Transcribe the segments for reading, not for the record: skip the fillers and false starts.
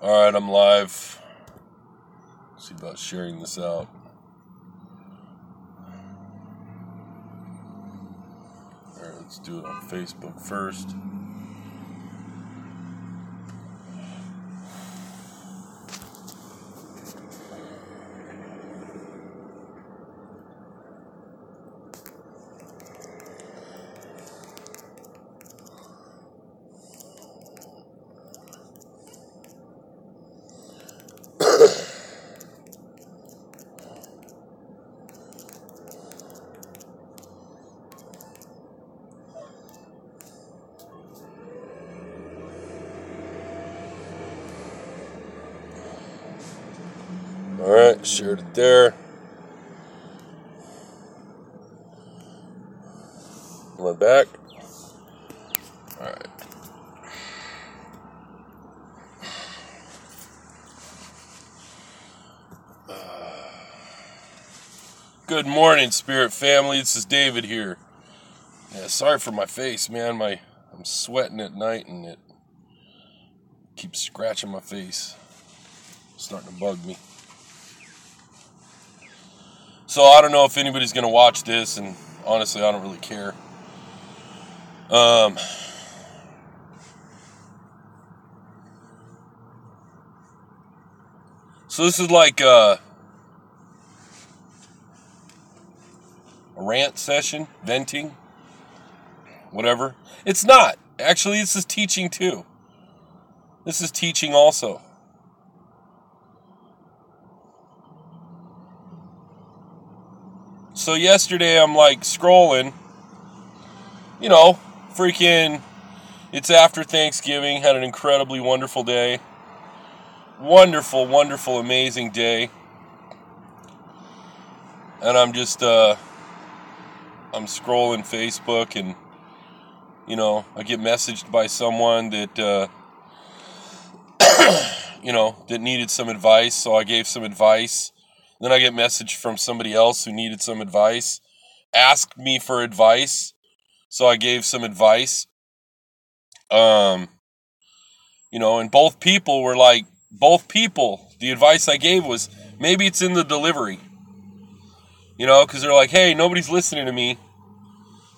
Alright, I'm live. See about sharing this out. Alright, let's do it on Facebook first. Alright, shared it there. Am I back? Alright. Good morning, Spirit family. This is David here. Yeah, sorry for my face, man. I'm sweating at night and it keeps scratching my face. It's starting to bug me. So I don't know if anybody's going to watch this, and honestly, I don't really care. So this is like a rant session, venting, whatever. It's not. Actually, this is teaching too. This is teaching also. So yesterday I'm like scrolling, freaking, it's after Thanksgiving, had an incredibly wonderful day. Wonderful, wonderful, amazing day. And I'm just, I'm scrolling Facebook and, I get messaged by someone that, that needed some advice, so I gave some advice. Then I get messaged from somebody else who needed some advice, asked me for advice, so I gave some advice. And both people, the advice I gave was, maybe it's in the delivery. Because they're like, hey, nobody's listening to me.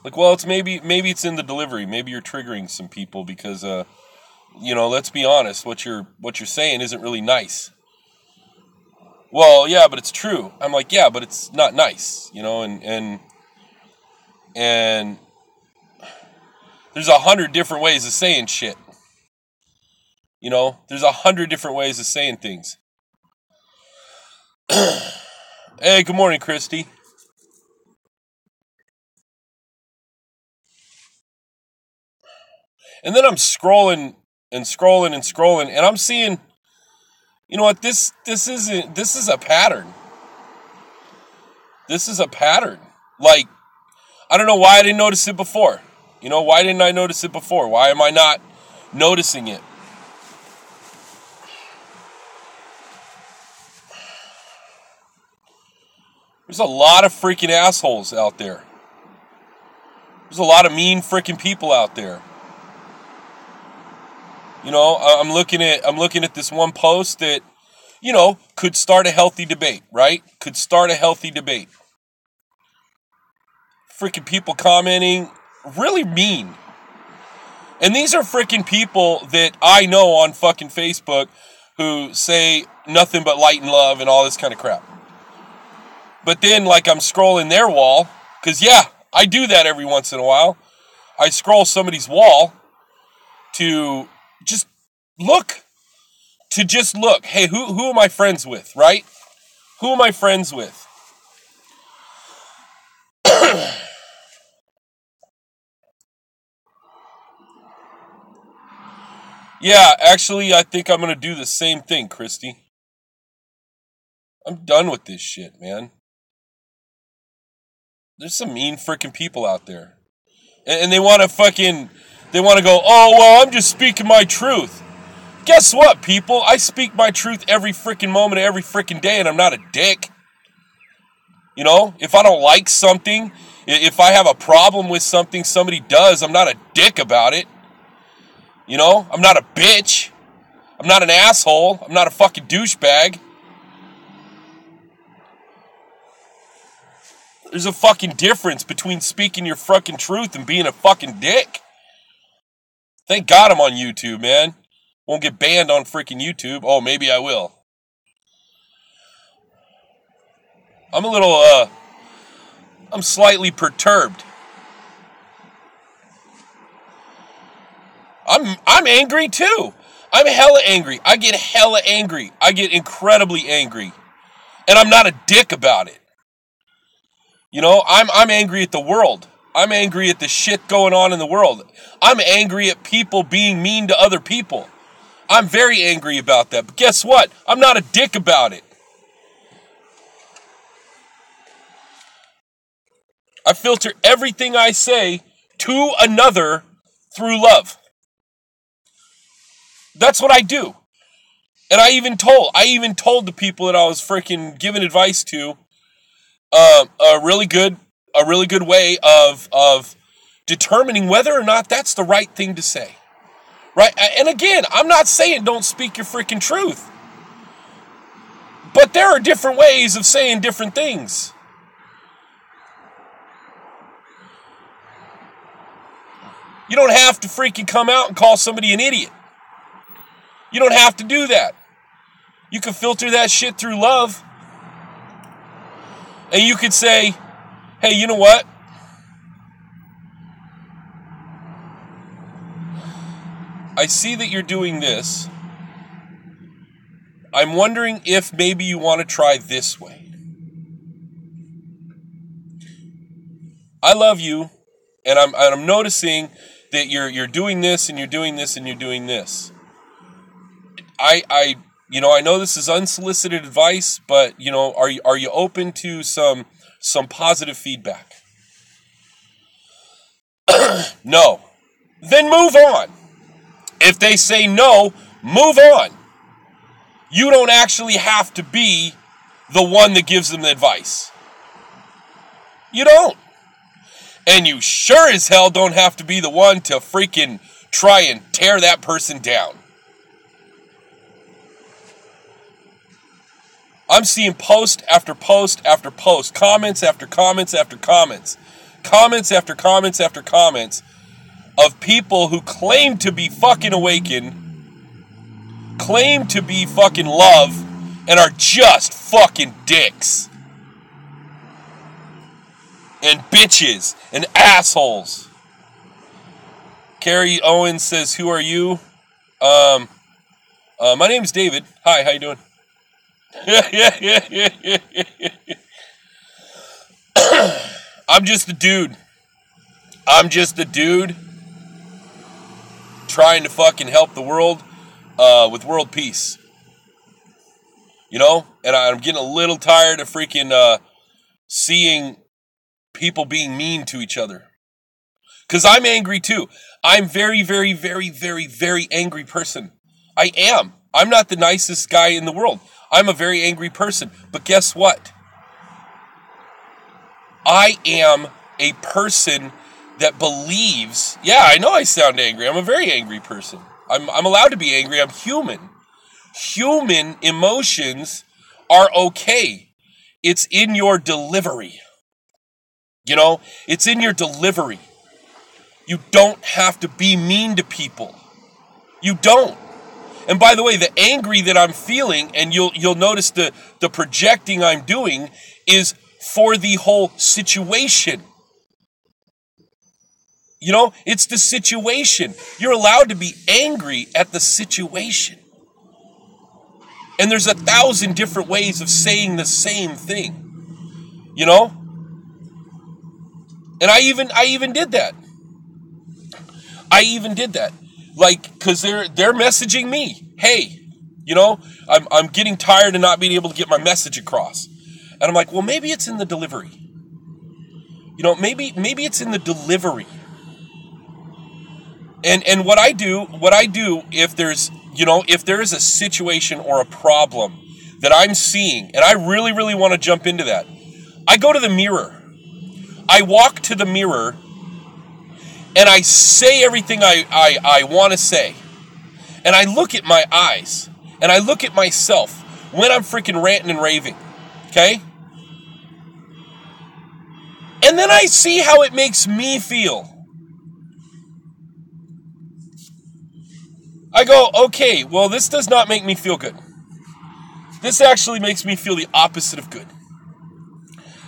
Like, well, it's maybe it's in the delivery. Maybe you're triggering some people because, let's be honest, what you're saying isn't really nice. Well, yeah, but it's true. I'm like, yeah, but it's not nice, and there's 100 different ways of saying shit. There's 100 different ways of saying things. Hey, good morning, Christy. And then I'm scrolling and scrolling and scrolling, and I'm seeing, you know what, this is a pattern. This is a pattern. Like, I don't know why I didn't notice it before. Why didn't I notice it before? Why am I not noticing it? There's a lot of freaking assholes out there. There's a lot of mean freaking people out there. I'm looking at this one post that, could start a healthy debate, right? Could start a healthy debate. Freaking people commenting, really mean. And these are freaking people that I know on fucking Facebook who say nothing but light and love and all this kind of crap. But then, like, I'm scrolling their wall, because, yeah, I do that every once in a while. I scroll somebody's wall to just look. Hey, who am I friends with, right? Who am I friends with? Yeah, actually, I think I'm going to do the same thing, Christy. I'm done with this shit, man. There's some mean freaking people out there. And they want to go, oh, well, I'm just speaking my truth. Guess what, people? I speak my truth every freaking moment of every freaking day, and I'm not a dick. If I don't like something, if I have a problem with something somebody does, I'm not a dick about it. I'm not a bitch. I'm not an asshole. I'm not a fucking douchebag. There's a fucking difference between speaking your fucking truth and being a fucking dick. Thank God I'm on YouTube, man. Won't get banned on freaking YouTube. Oh, maybe I will. I'm slightly perturbed. I'm angry too. I'm hella angry. I get hella angry. I get incredibly angry. And I'm not a dick about it. You know, I'm angry at the world. I'm angry at the shit going on in the world. I'm angry at people being mean to other people. I'm very angry about that. But guess what? I'm not a dick about it. I filter everything I say to another through love. That's what I do. And I even told the people that I was freaking giving advice to a really good way of determining whether or not that's the right thing to say. Right? And again, I'm not saying don't speak your freaking truth. But there are different ways of saying different things. You don't have to freaking come out and call somebody an idiot. You don't have to do that. You can filter that shit through love. And you could say, hey, you know what? I see that you're doing this. I'm wondering if maybe you want to try this way. I love you, and I'm noticing that you're doing this and you're doing this and you're doing this. I know this is unsolicited advice, but are you open to some positive feedback? No. Then move on. If they say no, move on. You don't actually have to be the one that gives them the advice. You don't. And you sure as hell don't have to be the one to freaking try and tear that person down. I'm seeing post after post after post, comments after comments after comments, comments after comments after comments of people who claim to be fucking awakened, claim to be fucking love, and are just fucking dicks. And bitches and assholes. Carrie Owens says, who are you? My name's David. Hi, how you doing? I'm just a dude. I'm just a dude trying to fucking help the world with world peace. You know? And I'm getting a little tired of freaking seeing people being mean to each other. Because I'm angry too. I'm very, very, very, very, very angry person. I am. I'm not the nicest guy in the world. I'm a very angry person. But guess what? I am a person that believes... Yeah, I know I sound angry. I'm a very angry person. I'm allowed to be angry. I'm human. Human emotions are okay. It's in your delivery. You know, it's in your delivery. You don't have to be mean to people. You don't. And by the way, the angry that I'm feeling, and you'll notice the projecting I'm doing, is for the whole situation. You know, it's the situation. You're allowed to be angry at the situation. And there's 1,000 different ways of saying the same thing. You know? And I even did that. I even did that. Like, because they're messaging me. Hey, you know, I'm getting tired of not being able to get my message across. And I'm like, well, maybe it's in the delivery. You know, maybe it's in the delivery. And what I do if there's a situation or a problem that I'm seeing, and I really, really want to jump into that, I go to the mirror. I walk to the mirror and I say everything I want to say. And I look at my eyes, and I look at myself when I'm freaking ranting and raving, okay? And then I see how it makes me feel. I go, okay, well, this does not make me feel good. This actually makes me feel the opposite of good.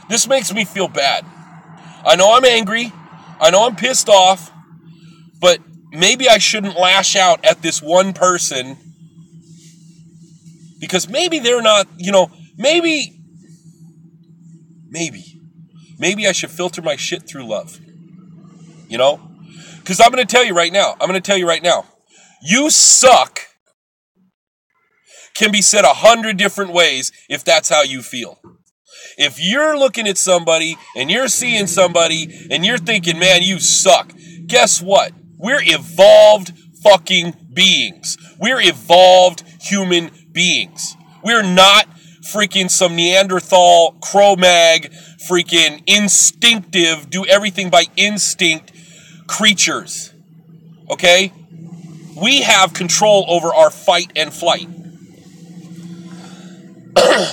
This makes me feel bad. I know I'm angry. I know I'm pissed off. But maybe I shouldn't lash out at this one person because maybe they're not, maybe I should filter my shit through love. Because I'm going to tell you right now, you suck can be said 100 different ways if that's how you feel. If you're looking at somebody and you're seeing somebody and you're thinking, man, you suck, guess what? We're evolved fucking beings. We're evolved human beings. We're not freaking some Neanderthal, Cro-Mag, freaking instinctive, do everything by instinct creatures. Okay? We have control over our fight and flight.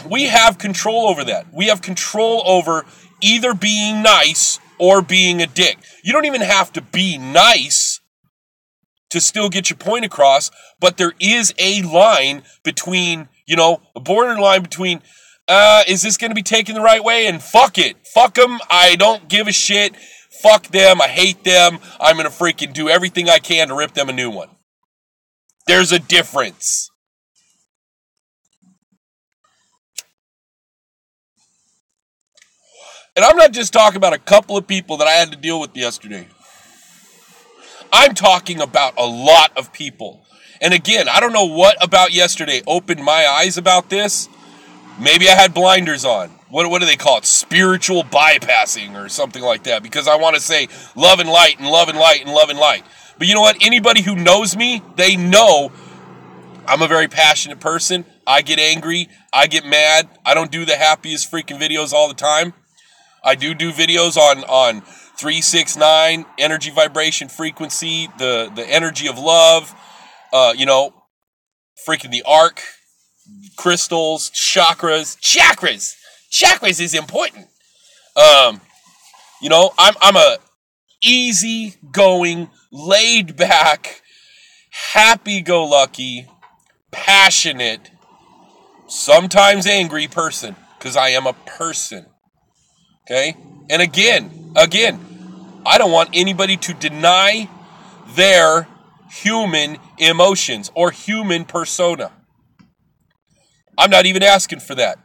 We have control over that. We have control over either being nice or being a dick. You don't even have to be nice to still get your point across, but there is a line between, a borderline between, is this going to be taken the right way? And fuck it. Fuck them. I don't give a shit. Fuck them. I hate them. I'm going to freaking do everything I can to rip them a new one. There's a difference. And I'm not just talking about a couple of people that I had to deal with yesterday. I'm talking about a lot of people. And again, I don't know what about yesterday opened my eyes about this. Maybe I had blinders on. What do they call it? Spiritual bypassing or something like that. Because I want to say love and light and love and light and love and light. But you know what? Anybody who knows me, they know I'm a very passionate person. I get angry. I get mad. I don't do the happiest freaking videos all the time. I do videos on 369, energy, vibration, frequency, the energy of love, freaking the arc, crystals, chakras. Chakras is important. I'm a easy-going, laid-back, happy-go-lucky, passionate, sometimes angry person, because I am a person. Okay? And again, I don't want anybody to deny their human emotions or human persona. I'm not even asking for that.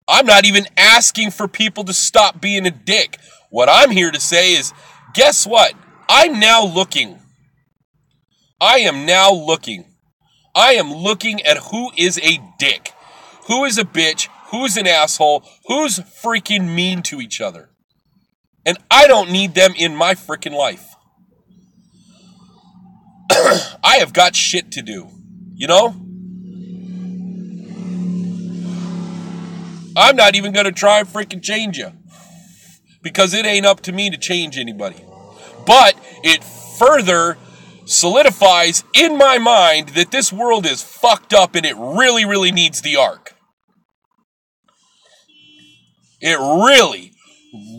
I'm not even asking for people to stop being a dick. What I'm here to say is, guess what? I'm now looking. I am looking at who is a dick, who is a bitch, who's an asshole, who's freaking mean to each other. And I don't need them in my freaking life. I have got shit to do, I'm not even going to try and freaking change you. Because it ain't up to me to change anybody. But it further solidifies in my mind that this world is fucked up and it really, really needs the arc. It really,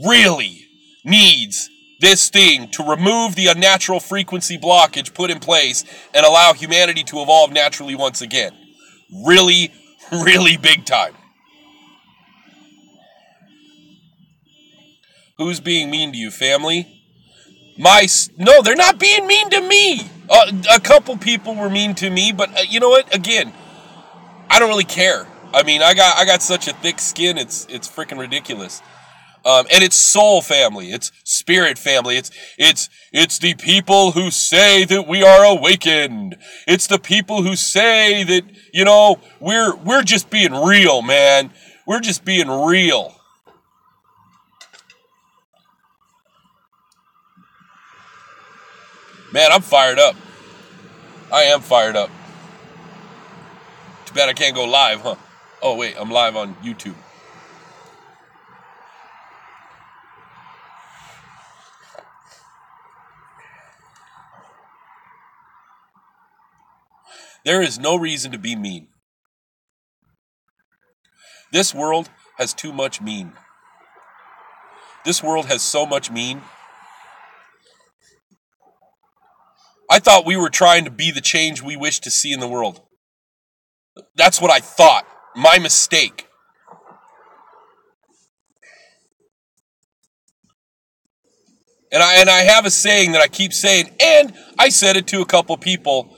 really needs this thing to remove the unnatural frequency blockage put in place and allow humanity to evolve naturally once again. Really, really big time. Who's being mean to you, family? No, they're not being mean to me. A couple people were mean to me, but you know what? Again, I don't really care. I mean, I got such a thick skin, it's freaking ridiculous. And it's soul family, it's spirit family, it's the people who say that we are awakened. It's the people who say that, we're just being real, man. We're just being real. Man, I'm fired up. I am fired up. Too bad I can't go live, huh? Oh, wait, I'm live on YouTube. There is no reason to be mean. This world has too much mean. This world has so much mean. I thought we were trying to be the change we wish to see in the world. That's what I thought. My mistake. And I have a saying that I keep saying, and I said it to a couple people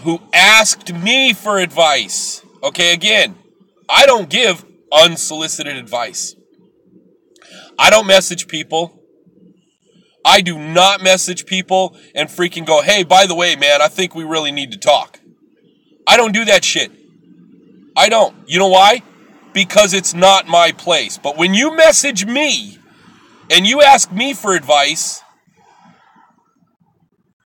who asked me for advice. Okay, again, I don't give unsolicited advice. I don't message people. I do not message people and freaking go, hey, by the way, man, I think we really need to talk. I don't do that shit. I don't. You know why? Because it's not my place. But when you message me and you ask me for advice,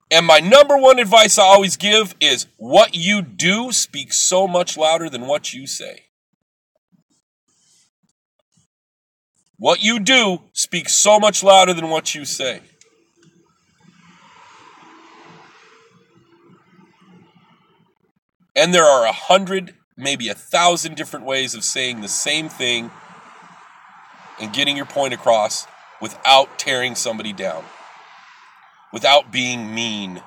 and my number one advice I always give is what you do speaks so much louder than what you say. What you do speaks so much louder than what you say. And there are 100, maybe 1,000 different ways of saying the same thing and getting your point across without tearing somebody down. Without being mean.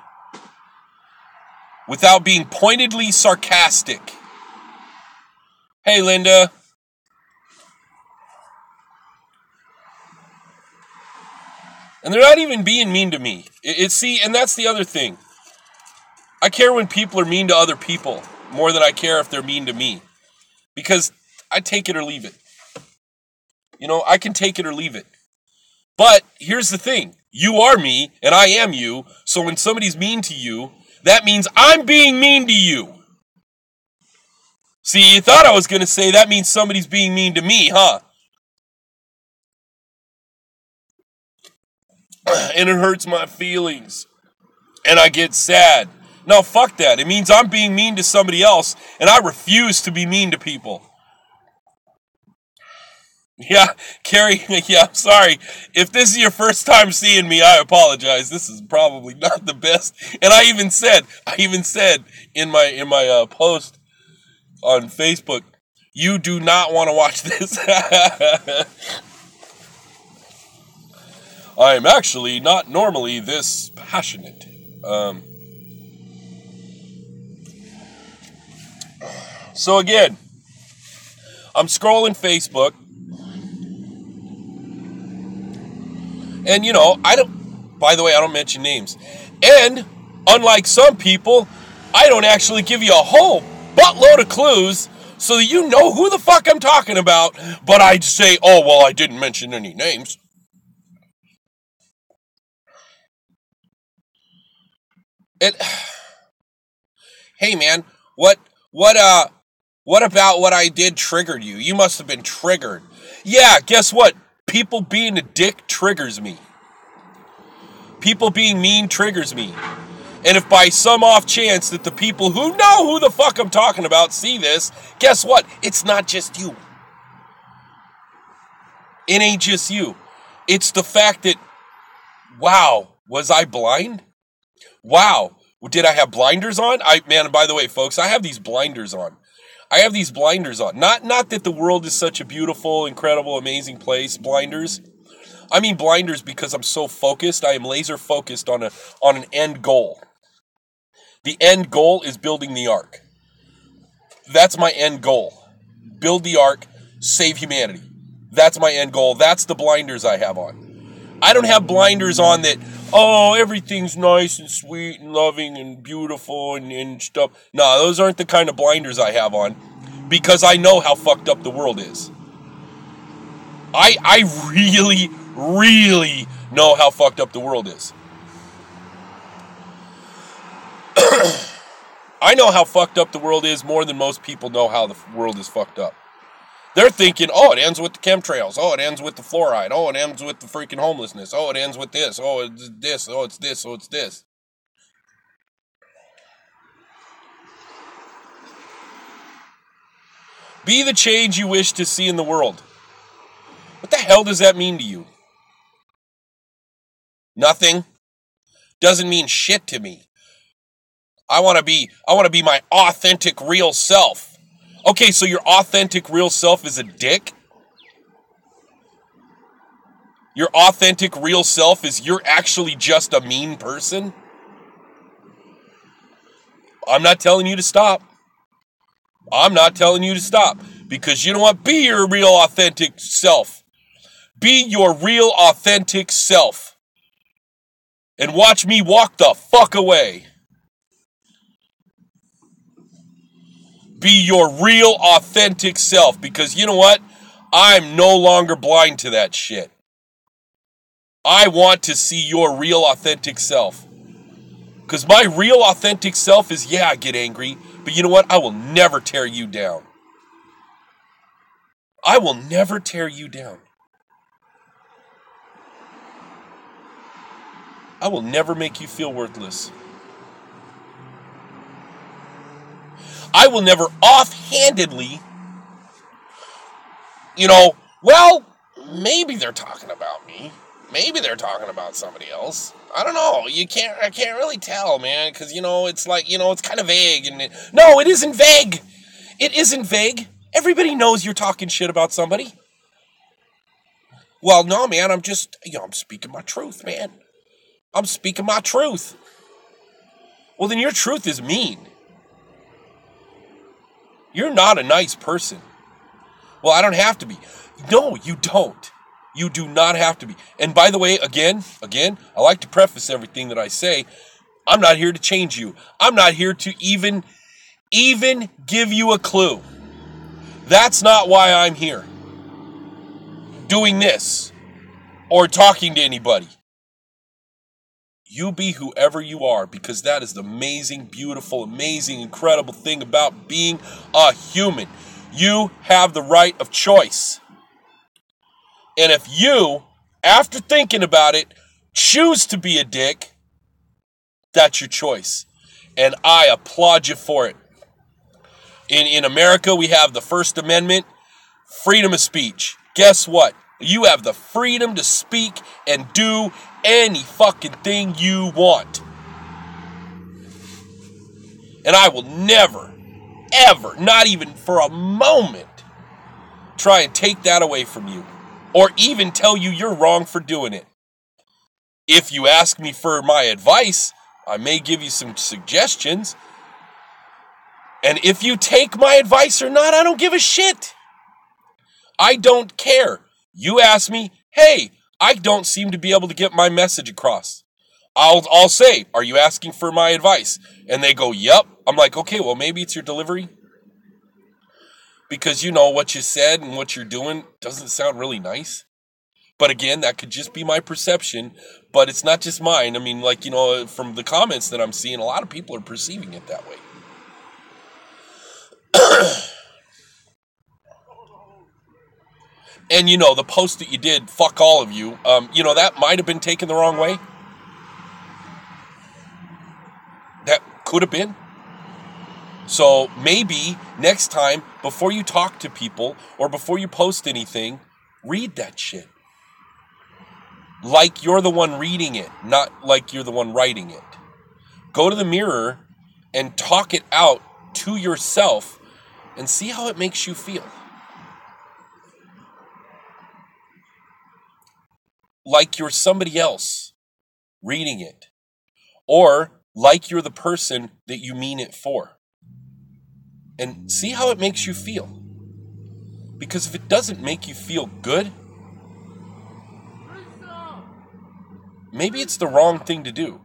Without being pointedly sarcastic. Hey, Linda. And they're not even being mean to me. See, and that's the other thing. I care when people are mean to other people more than I care if they're mean to me. Because I take it or leave it. You know, I can take it or leave it. But here's the thing. You are me, and I am you. So when somebody's mean to you, that means I'm being mean to you. See, you thought I was going to say that means somebody's being mean to me, huh? And it hurts my feelings. And I get sad. No, fuck that. It means I'm being mean to somebody else, and I refuse to be mean to people. Yeah, Carrie, yeah, I'm sorry. If this is your first time seeing me, I apologize. This is probably not the best. And I even said in my post on Facebook, you do not want to watch this. I'm actually not normally this passionate. So again, I'm scrolling Facebook, and by the way, I don't mention names. And unlike some people, I don't actually give you a whole buttload of clues so that you know who the fuck I'm talking about, but I'd say, oh, well, I didn't mention any names. Hey man, what about what I did triggered you? You must have been triggered. Yeah, guess what? People being a dick triggers me. People being mean triggers me. And if by some off chance that the people who know who the fuck I'm talking about see this, guess what? It's not just you. It ain't just you. It's the fact that, wow, was I blind? Wow. Did I have blinders on? Man, by the way, folks, I have these blinders on. Not that the world is such a beautiful, incredible, amazing place. Blinders. I mean blinders because I'm so focused. I am laser focused on an end goal. The end goal is building the ark. That's my end goal. Build the ark, save humanity. That's my end goal. That's the blinders I have on. I don't have blinders on that, oh, everything's nice and sweet and loving and beautiful and stuff. No, those aren't the kind of blinders I have on because I know how fucked up the world is. I really, really know how fucked up the world is. I know how fucked up the world is more than most people know how the world is fucked up. They're thinking, oh, it ends with the chemtrails. Oh, it ends with the fluoride. Oh, it ends with the freaking homelessness. Oh, it ends with this. Oh, it's this. Oh, it's this. Oh, it's this. Be the change you wish to see in the world. What the hell does that mean to you? Nothing. Doesn't mean shit to me. I want to be my authentic real self. Okay, so your authentic real self is a dick? Your authentic real self is you're actually just a mean person? I'm not telling you to stop. I'm not telling you to stop. Because you know what? Be your real authentic self. Be your real authentic self. And watch me walk the fuck away. Be your real authentic self. Because you know what? I'm no longer blind to that shit. I want to see your real authentic self. Because my real authentic self is, yeah, I get angry. But you know what? I will never tear you down. I will never tear you down. I will never make you feel worthless. I will never offhandedly, well, maybe they're talking about me. Maybe they're talking about somebody else. I don't know. I can't really tell, man, because, it's like, it's kind of vague. No, it isn't vague. It isn't vague. Everybody knows you're talking shit about somebody. Well, no, man, I'm just, I'm speaking my truth, man. I'm speaking my truth. Well, then your truth is mean. You're not a nice person. Well, I don't have to be. No, you don't. You do not have to be. And by the way, again, I like to preface everything that I say. I'm not here to change you. I'm not here to even give you a clue. That's not why I'm here. Doing this or talking to anybody. You be whoever you are, because that is the amazing, beautiful, amazing, incredible thing about being a human. You have the right of choice. And if you, after thinking about it, choose to be a dick, that's your choice. And I applaud you for it. In America, we have the First Amendment, freedom of speech. Guess what? You have the freedom to speak and do any fucking thing you want. And I will never, ever, not even for a moment, try and take that away from you. Or even tell you you're wrong for doing it. If you ask me for my advice, I may give you some suggestions. And if you take my advice or not, I don't give a shit. I don't care. You ask me, hey, I don't seem to be able to get my message across. I'll say, are you asking for my advice? And they go, yep. I'm like, okay, well, maybe it's your delivery. Because what you said and what you're doing doesn't sound really nice. But again, that could just be my perception. But it's not just mine. I mean, from the comments that I'm seeing, a lot of people are perceiving it that way. And the post that you did, fuck all of you, that might have been taken the wrong way. That could have been. So maybe next time, before you talk to people or before you post anything, read that shit. Like you're the one reading it, not like you're the one writing it. Go to the mirror and talk it out to yourself and see how it makes you feel. Like you're somebody else reading it. Or like you're the person that you mean it for. And see how it makes you feel. Because if it doesn't make you feel good, maybe it's the wrong thing to do.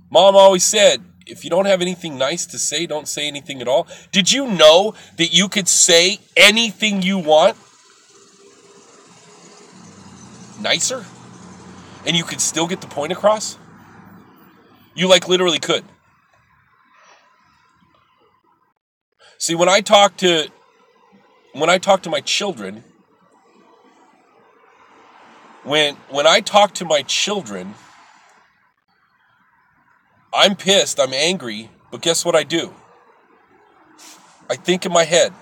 Mom always said, if you don't have anything nice to say, don't say anything at all. Did you know that you could say anything you want nicer? And you could still get the point across? You literally could. See, when I talk to my children, when I talk to my children, I'm pissed, I'm angry, but guess what I do? I think in my head,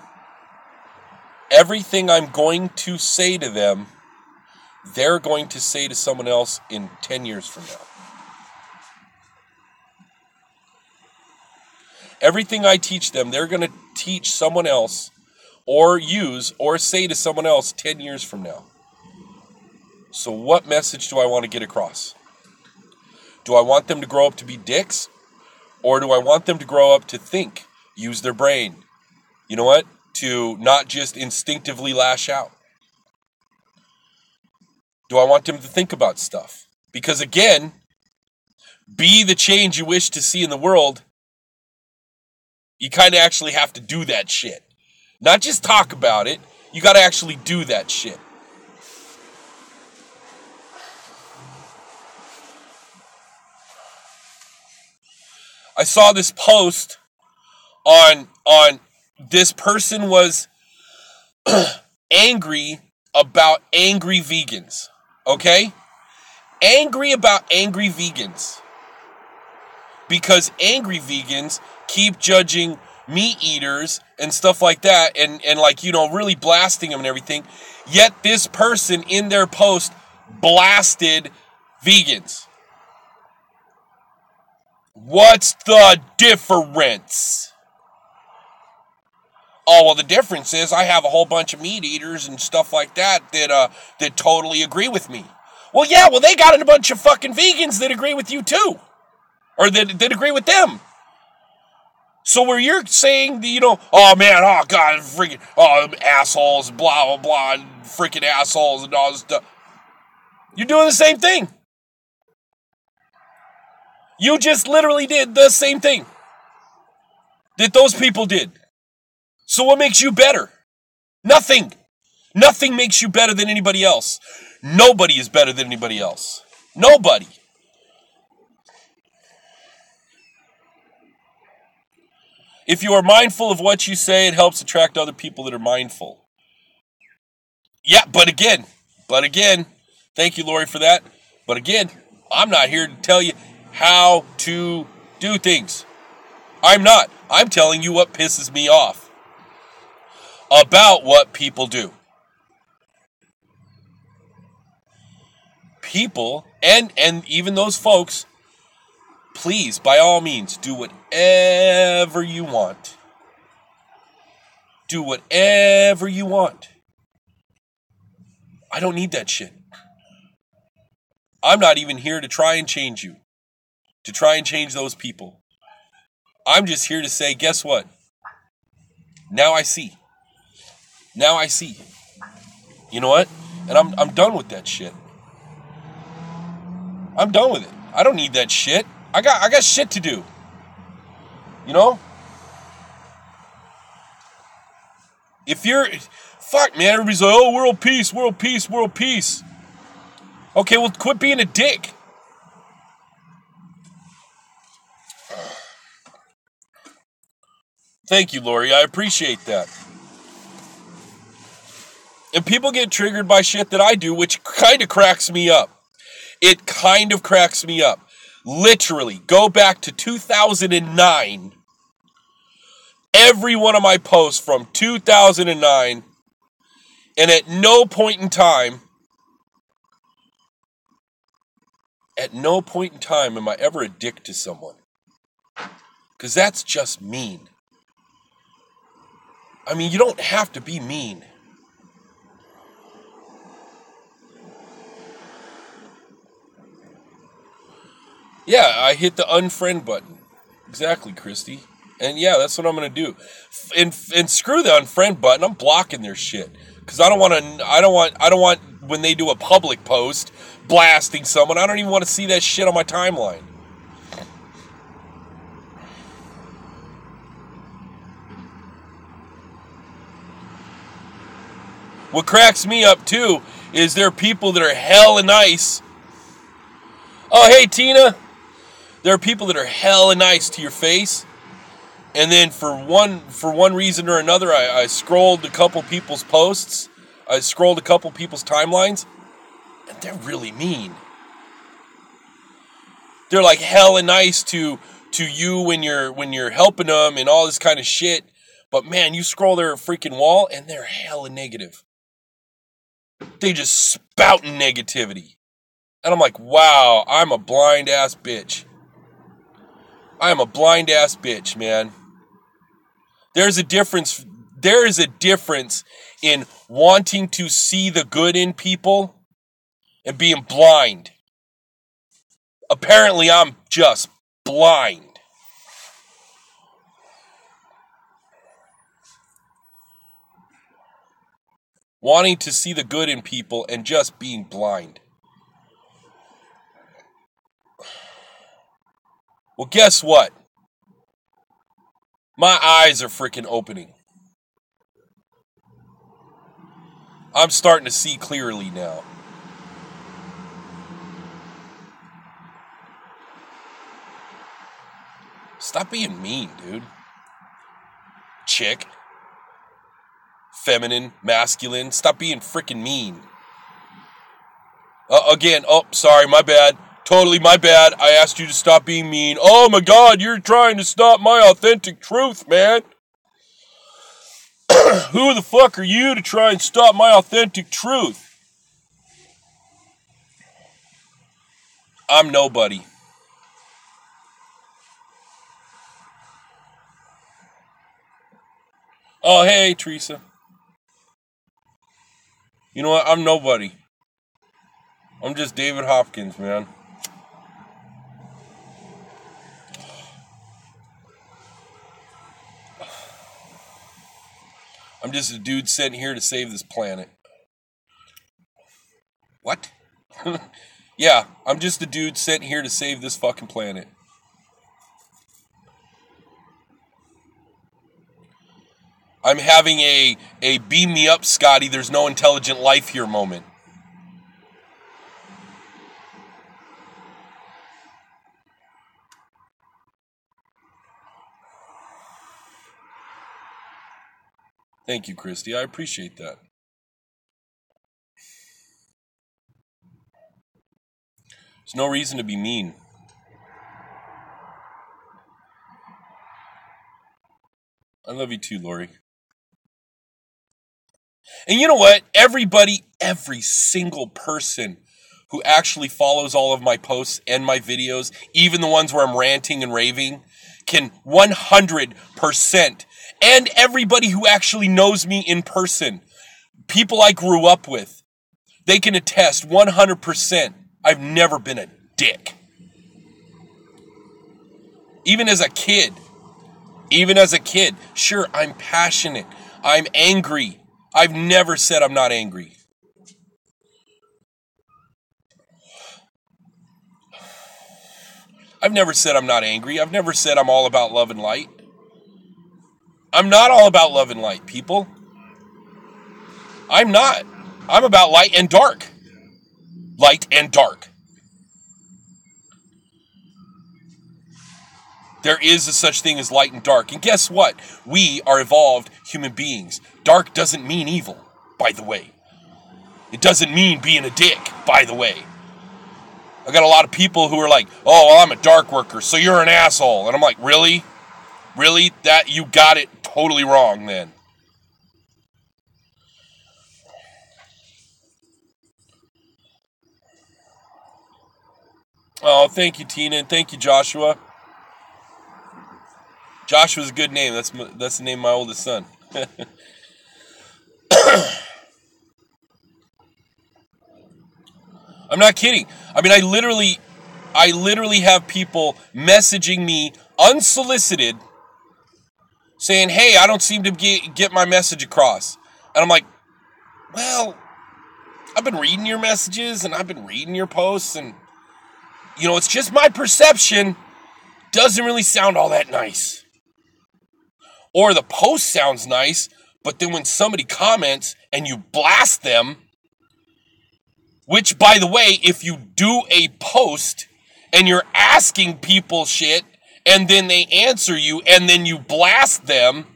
everything I'm going to say to them, they're going to say to someone else in 10 years from now. Everything I teach them, they're going to teach someone else or use or say to someone else 10 years from now. So what message do I want to get across? Do I want them to grow up to be dicks? Or do I want them to grow up to think, use their brain? You know what? To not just instinctively lash out. Do I want them to think about stuff? Because again, be the change you wish to see in the world. You kind of actually have to do that shit. Not just talk about it. You got to actually do that shit. I saw this post on this person was angry about angry vegans. Okay? Angry about angry vegans. Because angry vegans keep judging meat eaters and stuff like that and like, you know, really blasting them and everything. Yet this person in their post blasted vegans. What's the difference? Oh, well, the difference is I have a whole bunch of meat eaters and stuff like that that totally agree with me. Well, yeah, well, they got a bunch of fucking vegans that agree with you too. Or that agree with them. So where you're saying, you know, oh man, oh God, freaking, oh, assholes, blah, blah, blah, freaking assholes and all this stuff. You're doing the same thing. You just literally did the same thing that those people did. So what makes you better? Nothing. Nothing makes you better than anybody else. Nobody is better than anybody else. Nobody. If you are mindful of what you say, it helps attract other people that are mindful. Yeah, but again, thank you, Lori, for that. But again, I'm not here to tell you how to do things. I'm not. I'm telling you what pisses me off about what people do. People, and even those folks, please, by all means, do whatever you want. Do whatever you want. I don't need that shit. I'm not even here to try and change you. To try and change those people. I'm just here to say, guess what? Now I see. Now I see. You know what? And I'm done with that shit. I'm done with it. I don't need that shit. I got shit to do. You know? If you're... Fuck, man. Everybody's like, oh, world peace, world peace, world peace. Okay, well, quit being a dick. Thank you, Lori. I appreciate that. And people get triggered by shit that I do, which kind of cracks me up. It kind of cracks me up. Literally, go back to 2009. Every one of my posts from 2009, and at no point in time am I ever a dick to someone. Because that's just mean. I mean, you don't have to be mean. Yeah, I hit the unfriend button. Exactly, Christy. And yeah, that's what I'm going to do. And screw the unfriend button. I'm blocking their shit. Because I don't want when they do a public post blasting someone, I don't even want to see that shit on my timeline. What cracks me up, too, is there are people that are hella nice. Oh, hey, Tina. There are people that are hella nice to your face. And then for one reason or another, I scrolled a couple people's posts. I scrolled a couple people's timelines. And they're really mean. They're like hella nice to you when you're helping them and all this kind of shit. But man, you scroll their freaking wall and they're hella negative. They just spouting negativity. And I'm like, wow, I'm a blind ass bitch. I am a blind ass bitch, man. There's a difference. There is a difference in wanting to see the good in people and being blind. Apparently, I'm just blind. Wanting to see the good in people and just being blind. Well, guess what? My eyes are freaking opening. I'm starting to see clearly now. Stop being mean, dude. Chick. Feminine, masculine. Stop being freaking mean. Again, sorry, my bad. Totally my bad. I asked you to stop being mean. Oh my God, you're trying to stop my authentic truth, man. Who the fuck are you to try and stop my authentic truth? I'm nobody. Oh, hey, Teresa. You know what? I'm nobody. I'm just David Hopkins, man. I'm just a dude sent here to save this planet. What? Yeah, I'm just a dude sent here to save this fucking planet. I'm having a beam me up, Scotty, there's no intelligent life here moment. Thank you, Christy. I appreciate that. There's no reason to be mean. I love you too, Lori. And you know what? Everybody, every single person who actually follows all of my posts and my videos, even the ones where I'm ranting and raving, can 100%, and everybody who actually knows me in person, people I grew up with, they can attest 100%. I've never been a dick. Even as a kid, sure, I'm passionate. I'm angry. I've never said I'm not angry. I've never said I'm not angry. I've never said I'm all about love and light. I'm not all about love and light, people. I'm not. I'm about light and dark. Light and dark. There is a such thing as light and dark. And guess what? We are evolved human beings. Dark doesn't mean evil, by the way. It doesn't mean being a dick, by the way. I got a lot of people who are like, oh, well, I'm a dark worker, so you're an asshole. And I'm like, really? Really? That you got it totally wrong then. Oh, thank you, Tina, and thank you, Joshua. Joshua's a good name. That's the name of my oldest son. I'm not kidding. I mean, I literally have people messaging me unsolicited saying, hey, I don't seem to get my message across. And I'm like, well, I've been reading your messages and I've been reading your posts and, you know, it's just my perception. Doesn't really sound all that nice. Or the post sounds nice, but then when somebody comments and you blast them, which, by the way, if you do a post and you're asking people shit and then they answer you and then you blast them,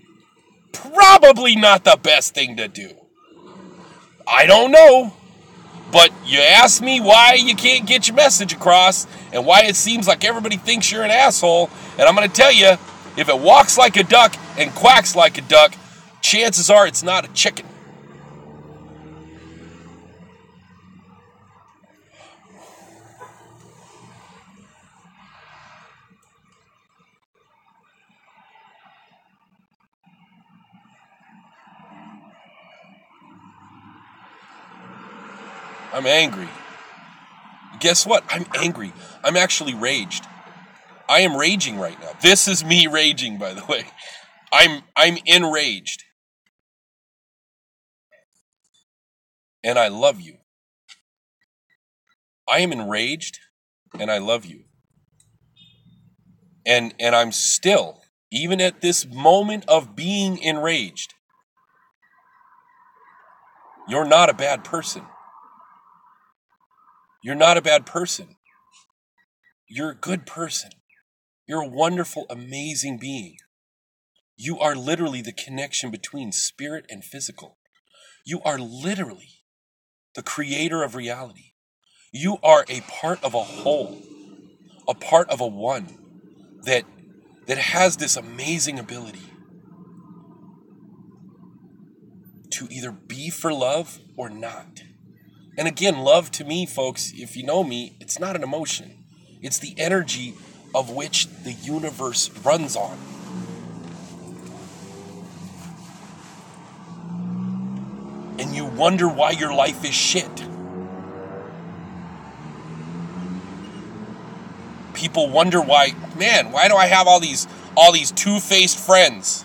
probably not the best thing to do. I don't know, but you ask me why you can't get your message across and why it seems like everybody thinks you're an asshole, and I'm going to tell you, if it walks like a duck and quacks like a duck, chances are it's not a chicken. I'm angry. Guess what? I'm angry. I'm actually raged. I am raging right now. This is me raging, by the way. I'm enraged. And I love you. I am enraged and I love you. And I'm still, even at this moment of being enraged, you're not a bad person. You're not a bad person. You're a good person. You're a wonderful, amazing being. You are literally the connection between spirit and physical. You are literally the creator of reality. You are a part of a whole, a part of a one that has this amazing ability to either be for love or not. And again, love to me, folks, if you know me, it's not an emotion. It's the energy of which the universe runs on. And you wonder why your life is shit. People wonder why do I have all these two-faced friends?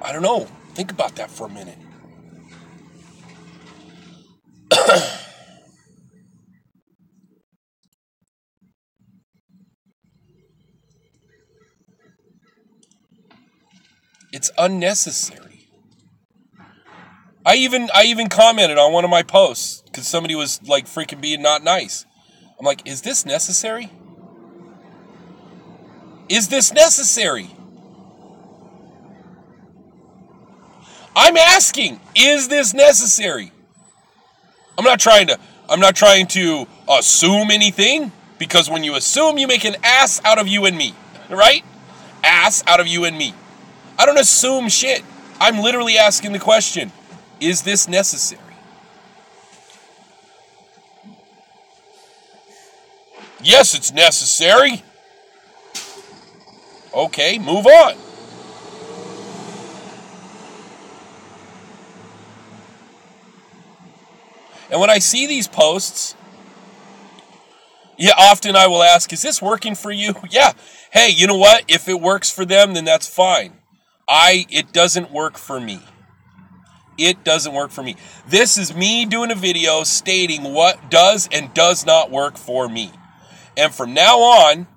I don't know. Think about that for a minute. It's unnecessary. I even commented on one of my posts because somebody was like freaking being not nice. I'm like, is this necessary? Is this necessary? I'm asking, is this necessary? I'm not trying to assume anything, because when you assume, you make an ass out of you and me, right? Ass out of you and me. I don't assume shit. I'm literally asking the question, is this necessary? Yes, it's necessary. Okay, move on. And when I see these posts, often I will ask, is this working for you? Yeah. Hey, you know what? If it works for them, then that's fine. It doesn't work for me. It doesn't work for me. This is me doing a video stating what does and does not work for me. And from now on,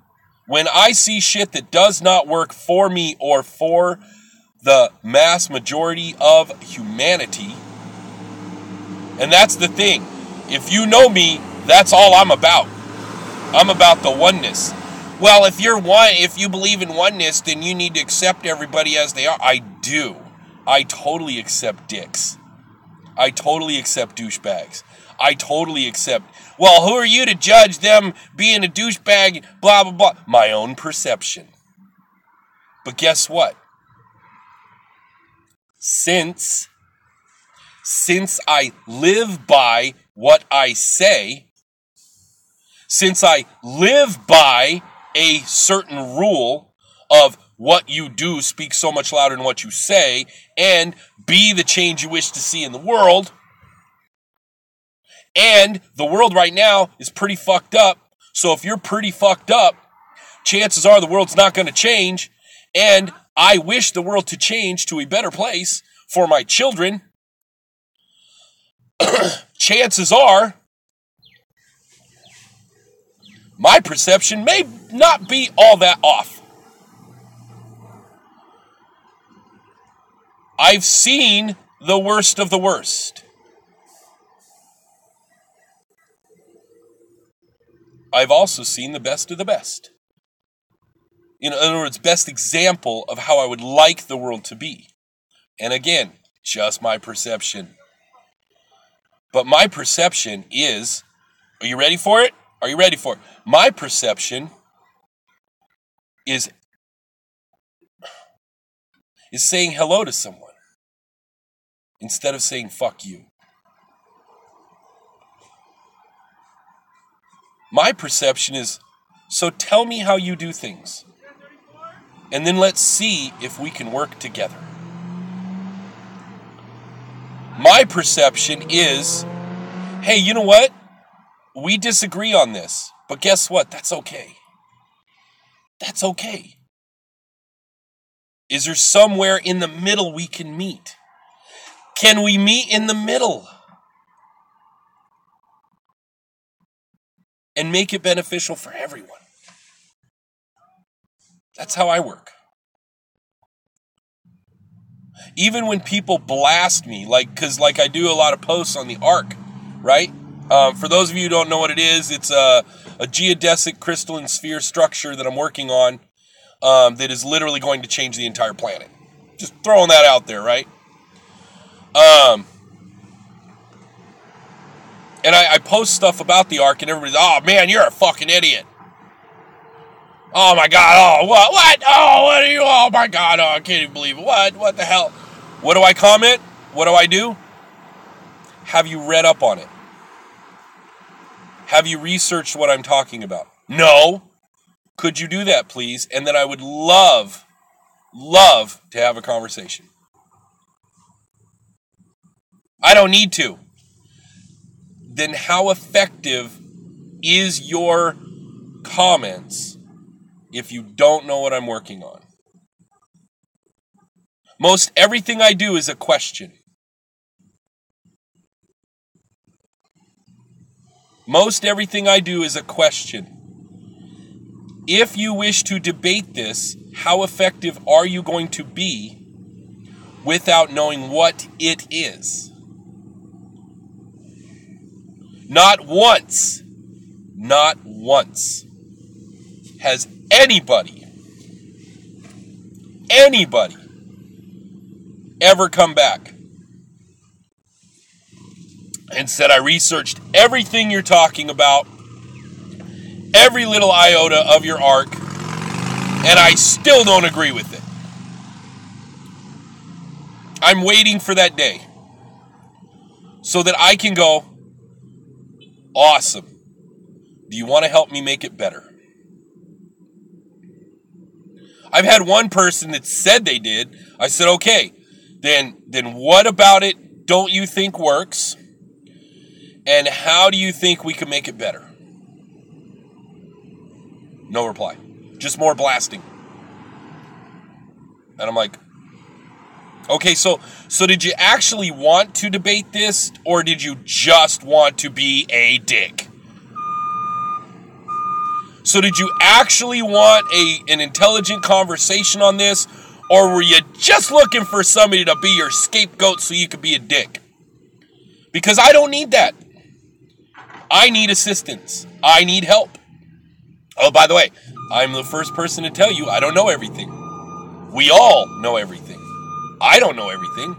when I see shit that does not work for me or for the mass majority of humanity, and that's the thing. If you know me, that's all I'm about. I'm about the oneness. Well, if you believe in oneness, then you need to accept everybody as they are. I do. I totally accept dicks. I totally accept douchebags. I totally accept, well, who are you to judge them being a douchebag, blah, blah, blah. My own perception. But guess what? Since I live by what I say, since I live by a certain rule of what you do speaks so much louder than what you say, and be the change you wish to see in the world, and the world right now is pretty fucked up, so if you're pretty fucked up, chances are the world's not going to change, and I wish the world to change to a better place for my children. Chances are my perception may not be all that off. I've seen the worst of the worst. I've also seen the best of the best. In other words, best example of how I would like the world to be. And again, just my perception. But my perception is, are you ready for it? Are you ready for it? My perception is saying hello to someone instead of saying fuck you. My perception is, so tell me how you do things, and then let's see if we can work together. My perception is, Hey, you know what? We disagree on this, but guess what? That's okay. That's okay. Is there somewhere in the middle we can meet? Can we meet in the middle and make it beneficial for everyone? That's how I work. Even when people blast me, because I do a lot of posts on the Ark, right? For those of you who don't know what it is, it's a geodesic crystalline sphere structure that I'm working on that is literally going to change the entire planet. Just throwing that out there, right? And I post stuff about the Ark, and everybody's, oh man, you're a fucking idiot. Oh my God, oh, what? Oh, what are you, oh my God, oh, I can't even believe it. What the hell? What do I comment? What do I do? Have you read up on it? Have you researched what I'm talking about? No. Could you do that, please? And then I would love to have a conversation. I don't need to. Then how effective is your comments if you don't know what I'm working on? Most everything I do is a question. Most everything I do is a question. If you wish to debate this, how effective are you going to be without knowing what it is? Not once has anybody ever come back and said, I researched everything you're talking about, every little iota of your Ark, and I still don't agree with it. I'm waiting for that day so that I can go, awesome. Do you want to help me make it better? I've had one person that said they did. I said, okay, then what about it don't you think works? And how do you think we can make it better? No reply. Just more blasting. And I'm like, okay, so did you actually want to debate this, or did you just want to be a dick? So did you actually want an intelligent conversation on this, or were you just looking for somebody to be your scapegoat so you could be a dick? Because I don't need that. I need assistance. I need help. Oh, by the way, I'm the first person to tell you I don't know everything. We all know everything. I don't know everything.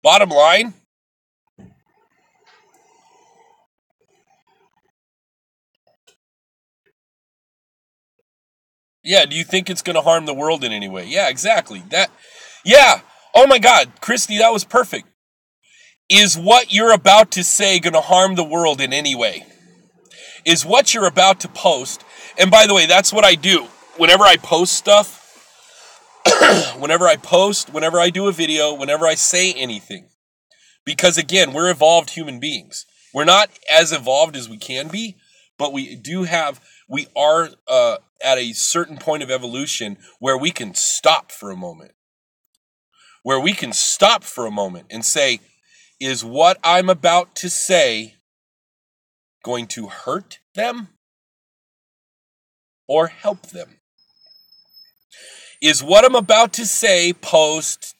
Bottom line, yeah, do you think it's going to harm the world in any way? Yeah, exactly. Yeah. Oh my God, Christy, that was perfect. Is what you're about to say going to harm the world in any way? Is what you're about to post, and by the way, that's what I do. Whenever I post stuff, whenever I do a video, whenever I say anything. Because again, we're evolved human beings. We're not as evolved as we can be, but we are at a certain point of evolution where we can stop for a moment. Where we can stop for a moment and say, is what I'm about to say going to hurt them or help them? Is what I'm about to say, post,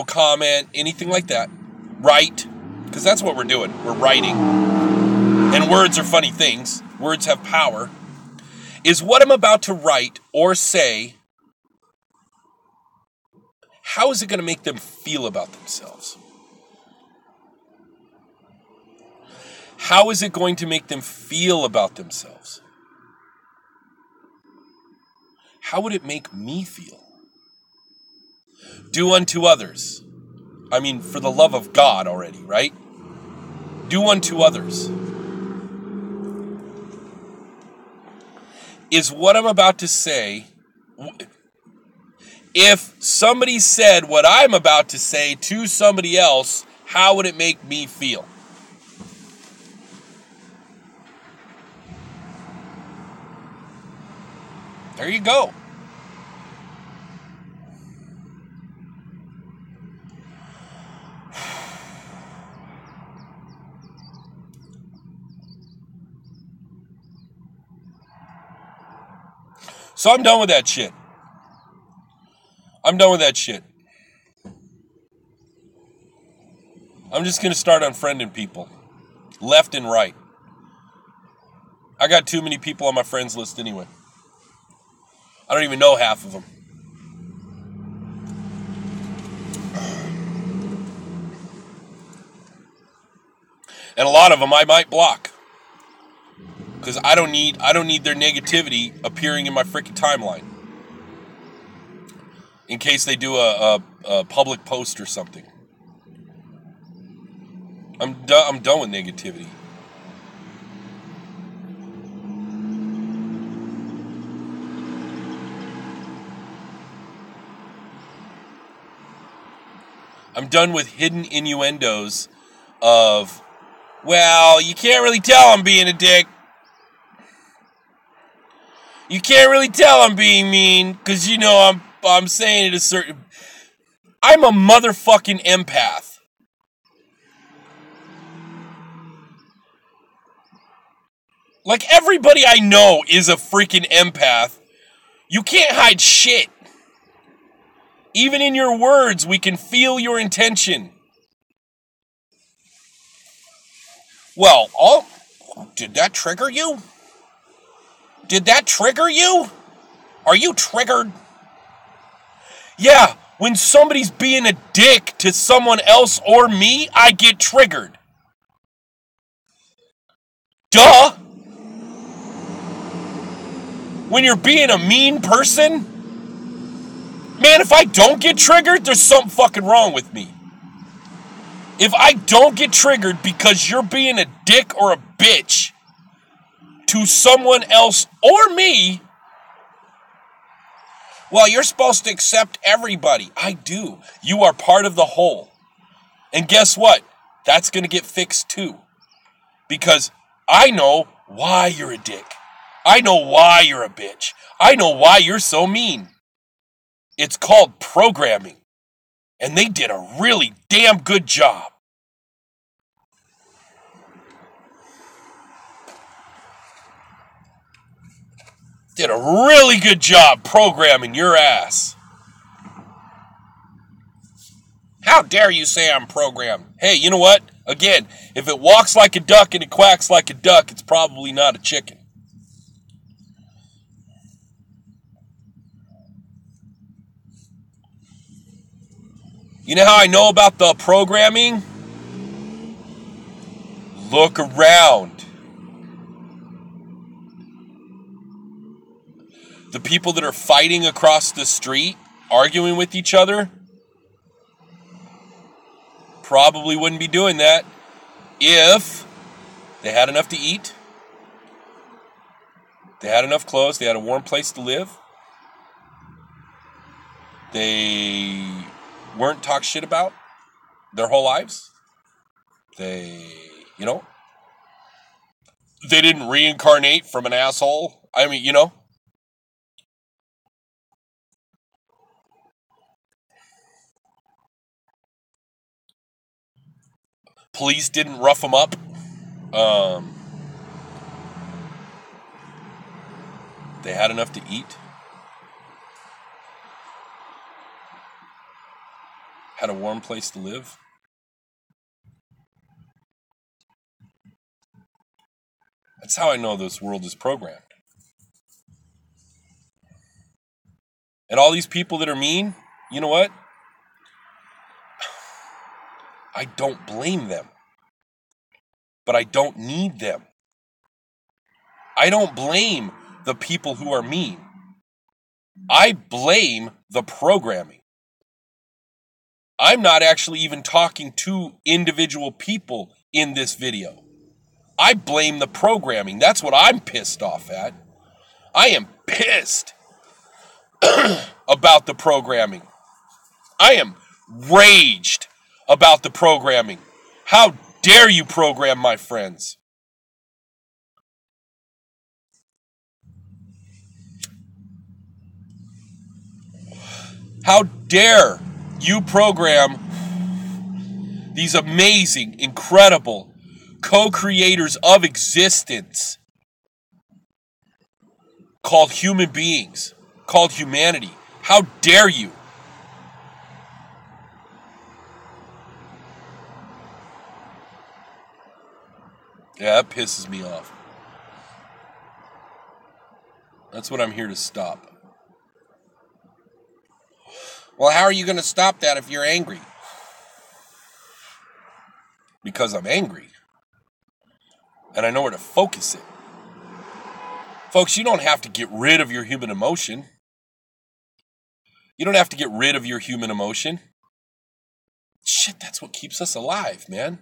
comment, anything like that, write, because that's what we're doing. We're writing. And words are funny things. Words have power. Is what I'm about to write or say, how is it going to make them feel about themselves? How is it going to make them feel about themselves? How would it make me feel? Do unto others. I mean, for the love of God already, right? Do unto others. is what I'm about to say. If somebody said what I'm about to say to somebody else, how would it make me feel? There you go. So I'm done with that shit. I'm done with that shit. I'm just going to start unfriending people. Left and right. I got too many people on my friends list anyway. I don't even know half of them. And a lot of them I might block. Because I don't need their negativity appearing in my freaking timeline. In case they do a public post or something. I'm done with negativity. I'm done with hidden innuendos of, well, you can't really tell I'm being a dick. You can't really tell I'm being mean because, you know, I'm saying it a certain... I'm a motherfucking empath. Like, everybody I know is a freaking empath. You can't hide shit. Even in your words, we can feel your intention. Well, did that trigger you? Did that trigger you? Are you triggered? Yeah, when somebody's being a dick to someone else or me, I get triggered. Duh! When you're being a mean person, man, if I don't get triggered, there's something fucking wrong with me. If I don't get triggered because you're being a dick or a bitch to someone else or me, well, you're supposed to accept everybody. I do. You are part of the whole. And guess what? That's going to get fixed too. Because I know why you're a dick. I know why you're a bitch. I know why you're so mean. It's called programming. And they did a really damn good job. Did a really good job programming your ass. How dare you say I'm programmed? Hey, you know what? Again, if it walks like a duck and it quacks like a duck, it's probably not a chicken. You know how I know about the programming? Look around. The people that are fighting across the street, arguing with each other, probably wouldn't be doing that if they had enough to eat, they had enough clothes, they had a warm place to live, they weren't talked shit about their whole lives, they didn't reincarnate from an asshole. I mean, police didn't rough them up. They had enough to eat. Had a warm place to live. That's how I know this world is programmed. And all these people that are mean, you know what? I don't blame them. But I don't need them. I don't blame the people who are mean. I blame the programming. I'm not actually even talking to individual people in this video. I blame the programming. That's what I'm pissed off at. I am pissed about the programming. I am raged about the programming. How dare you program my friends? How dare you program these amazing, incredible co-creators of existence called human beings, called humanity? How dare you? Yeah, that pisses me off. That's what I'm here to stop. Well, how are you going to stop that if you're angry? Because I'm angry. And I know where to focus it. Folks, you don't have to get rid of your human emotion. You don't have to get rid of your human emotion. Shit, that's what keeps us alive, man.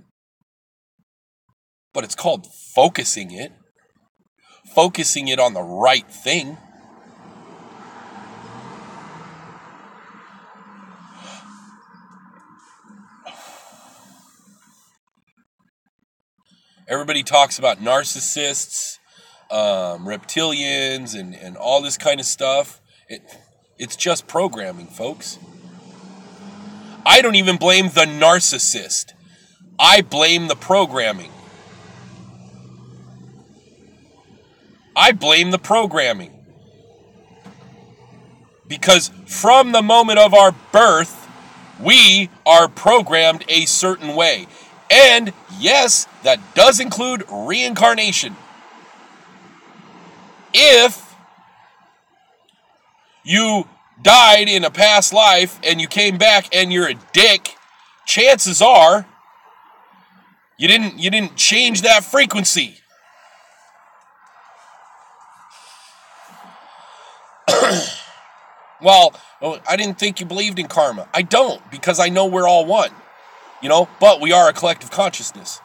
But it's called focusing it. Focusing it on the right thing. Everybody talks about narcissists, reptilians, and all this kind of stuff. It's just programming, folks. I don't even blame the narcissist. I blame the programming. I blame the programming. Because from the moment of our birth, we are programmed a certain way. And yes, that does include reincarnation. If you died in a past life and you came back and you're a dick, chances are you didn't change that frequency. Well, I didn't think you believed in karma. I don't, because I know we're all one. You know, but we are a collective consciousness.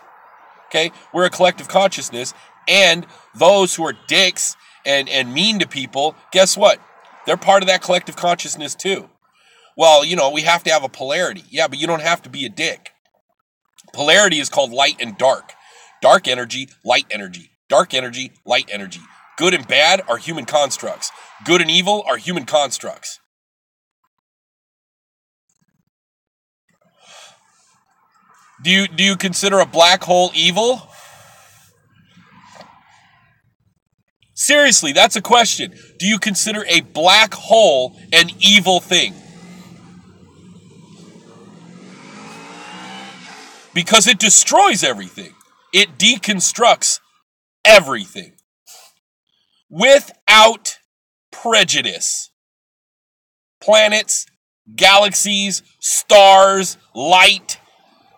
Okay? We're a collective consciousness, and those who are dicks and mean to people, guess what? They're part of that collective consciousness too. Well, you know, we have to have a polarity. Yeah, but you don't have to be a dick. Polarity is called light and dark. Dark energy, light energy. Dark energy, light energy. Good and bad are human constructs. Good and evil are human constructs. Do you consider a black hole evil? Seriously, that's a question. Do you consider a black hole an evil thing? Because it destroys everything. It deconstructs everything. Without prejudice. Planets, galaxies, stars, light,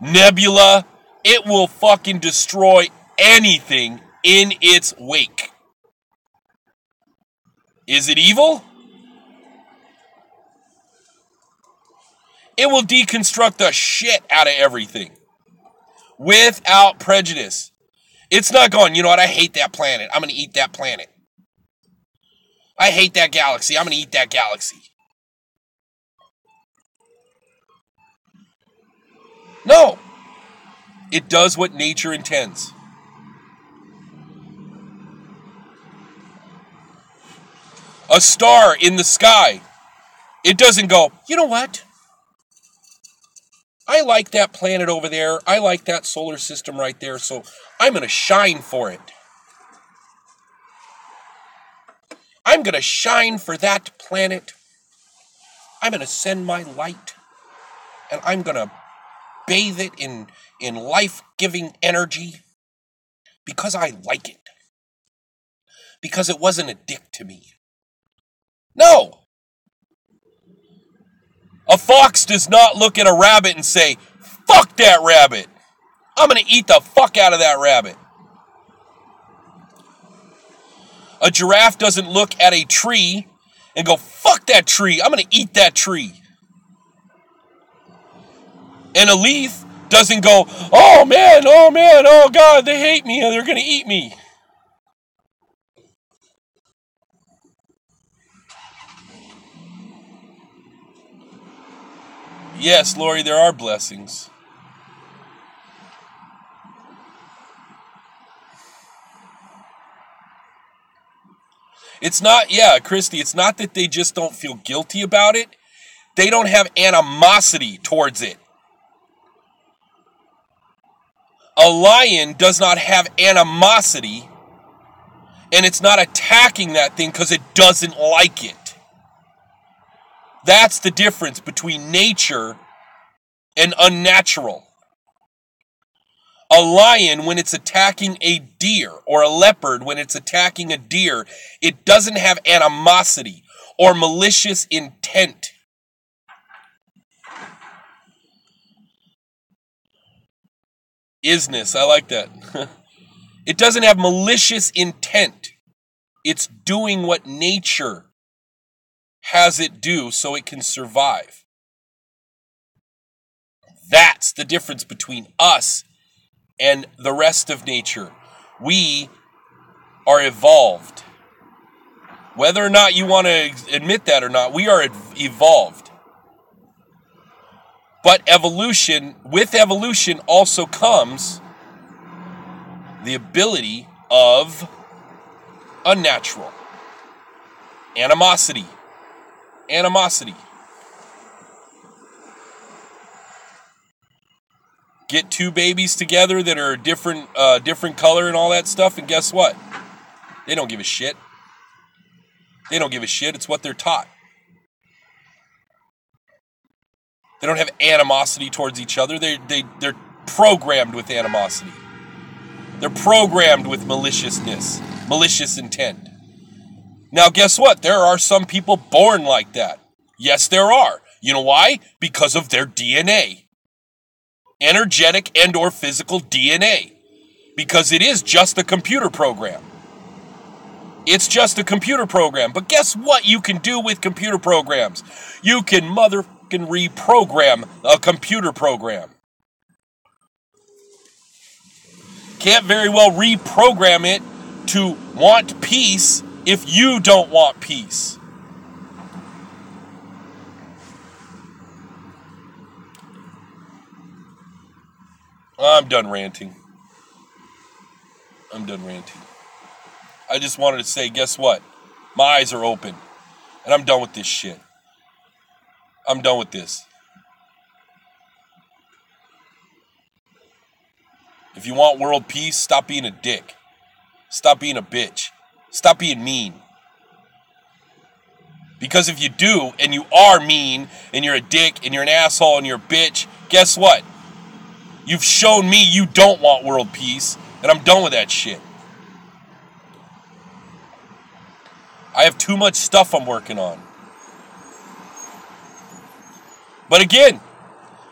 nebula, it will fucking destroy anything in its wake. Is it evil? It will deconstruct the shit out of everything. Without prejudice. It's not going, you know what, I hate that planet. I'm going to eat that planet. I hate that galaxy. I'm going to eat that galaxy. No. It does what nature intends. A star in the sky. It doesn't go, you know what? I like that planet over there. I like that solar system right there, so I'm going to shine for it. I'm going to shine for that planet. I'm going to send my light, and I'm going to bathe it in life-giving energy because I like it. Because it wasn't a dick to me. No! A fox does not look at a rabbit and say, fuck that rabbit. I'm going to eat the fuck out of that rabbit. A giraffe doesn't look at a tree and go, fuck that tree. I'm going to eat that tree. And a leaf doesn't go, oh man, oh God, they hate me and they're going to eat me. Yes, Lori, there are blessings. It's not, Christy, it's not that they just don't feel guilty about it. They don't have animosity towards it. A lion does not have animosity, and it's not attacking that thing because it doesn't like it. That's the difference between nature and unnatural. A lion, when it's attacking a deer, or a leopard, when it's attacking a deer, it doesn't have animosity or malicious intent. Isness, I like that. It doesn't have malicious intent. It's doing what nature has it do so it can survive. That's the difference between us and the rest of nature. We are evolved. Whether or not you want to admit that or not, we are evolved. But with evolution also comes the ability of unnatural. Animosity. Get two babies together that are different color and all that stuff, and guess what? They don't give a shit. It's what they're taught. They don't have animosity towards each other. They're programmed with animosity. They're programmed with maliciousness, malicious intent. Now, guess what? There are some people born like that. Yes, there are. You know why? Because of their DNA. Energetic and or physical DNA. Because it is just a computer program. It's just a computer program. But guess what you can do with computer programs? You can motherfucking reprogram a computer program. Can't very well reprogram it to want peace if you don't want peace. I'm done ranting. I just wanted to say, guess what? My eyes are open. And I'm done with this shit. I'm done with this. If you want world peace, stop being a dick. Stop being a bitch. Stop being mean. Because if you do, and you are mean, and you're a dick, and you're an asshole, and you're a bitch, guess what? You've shown me you don't want world peace, and I'm done with that shit. I have too much stuff I'm working on. But again,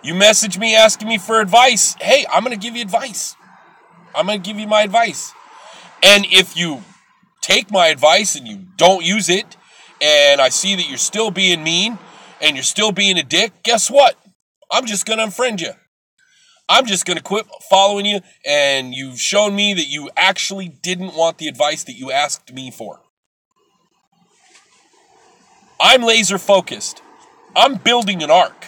you message me asking me for advice. Hey, I'm going to give you advice. I'm going to give you my advice. And if you take my advice and you don't use it, and I see that you're still being mean, and you're still being a dick, guess what? I'm just going to unfriend you. I'm just going to quit following you, and you've shown me that you actually didn't want the advice that you asked me for. I'm laser focused. I'm building an ark.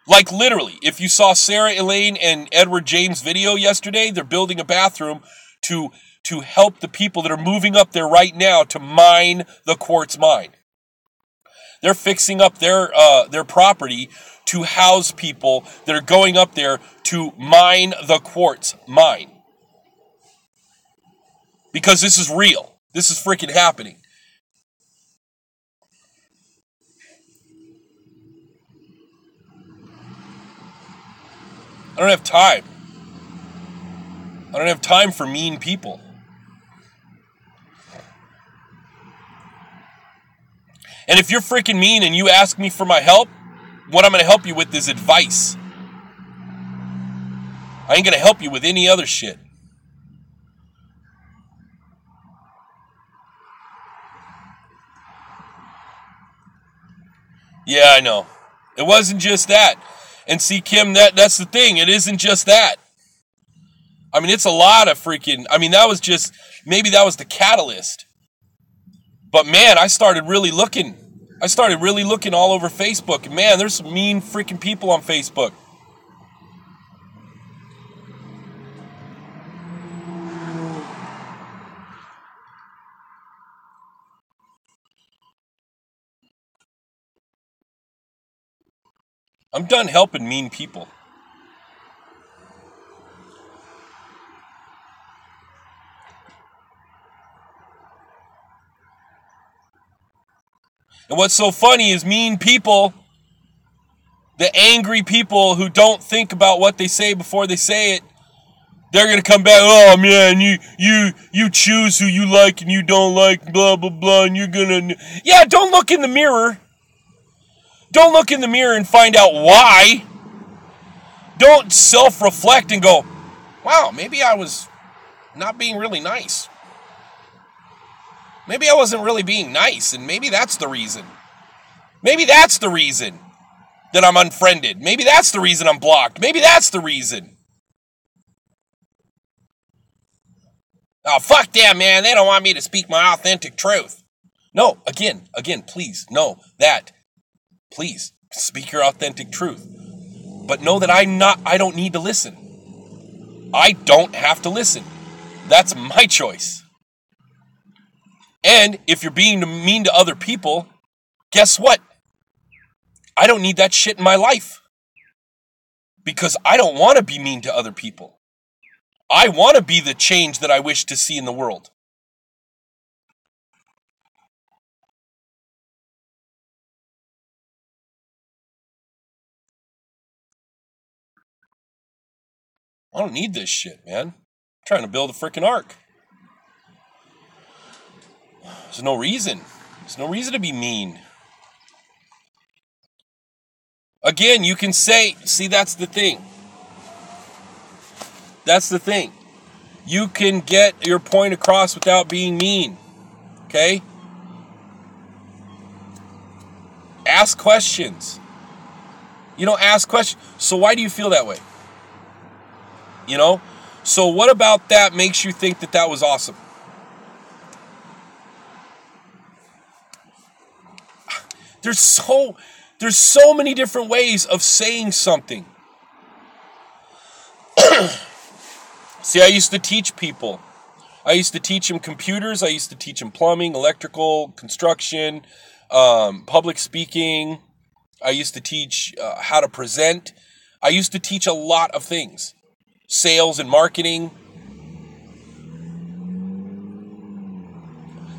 Like literally, if you saw Sarah Elaine and Edward James' video yesterday, they're building a bathroom to help the people that are moving up there right now to mine the quartz mine. They're fixing up their property to house people that are going up there to mine the quartz mine. Because this is real. This is freaking happening. I don't have time. I don't have time for mean people. And if you're freaking mean and you ask me for my help, what I'm going to help you with is advice. I ain't going to help you with any other shit. Yeah, I know. It wasn't just that. And see, Kim, that's the thing. It isn't just that. I mean, it's a lot of freaking... I mean, maybe that was the catalyst. But man, I started really looking. I started really looking all over Facebook. And man, there's some mean freaking people on Facebook. I'm done helping mean people. And what's so funny is mean people, the angry people who don't think about what they say before they say it, they're going to come back, oh man, you choose who you like and you don't like, blah, blah, blah, and you're going to... Yeah, don't look in the mirror. Don't look in the mirror and find out why. Don't self-reflect and go, wow, maybe I was not being really nice. Maybe I wasn't really being nice, and maybe that's the reason. Maybe that's the reason that I'm unfriended. Maybe that's the reason I'm blocked. Maybe that's the reason. Oh, fuck them, man. They don't want me to speak my authentic truth. No, again, please, know that. Please, speak your authentic truth. But know that I don't need to listen. I don't have to listen. That's my choice. And if you're being mean to other people, guess what? I don't need that shit in my life. Because I don't want to be mean to other people. I want to be the change that I wish to see in the world. I don't need this shit, man. I'm trying to build a freaking ark. There's no reason. There's no reason to be mean. Again, you can say, see, that's the thing. That's the thing. You can get your point across without being mean. Okay? Ask questions. Ask questions. So why do you feel that way? So what about that makes you think that that was awesome? There's so many different ways of saying something. See, I used to teach people. I used to teach them computers. I used to teach them plumbing, electrical, construction, public speaking. I used to teach how to present. I used to teach a lot of things. Sales and marketing.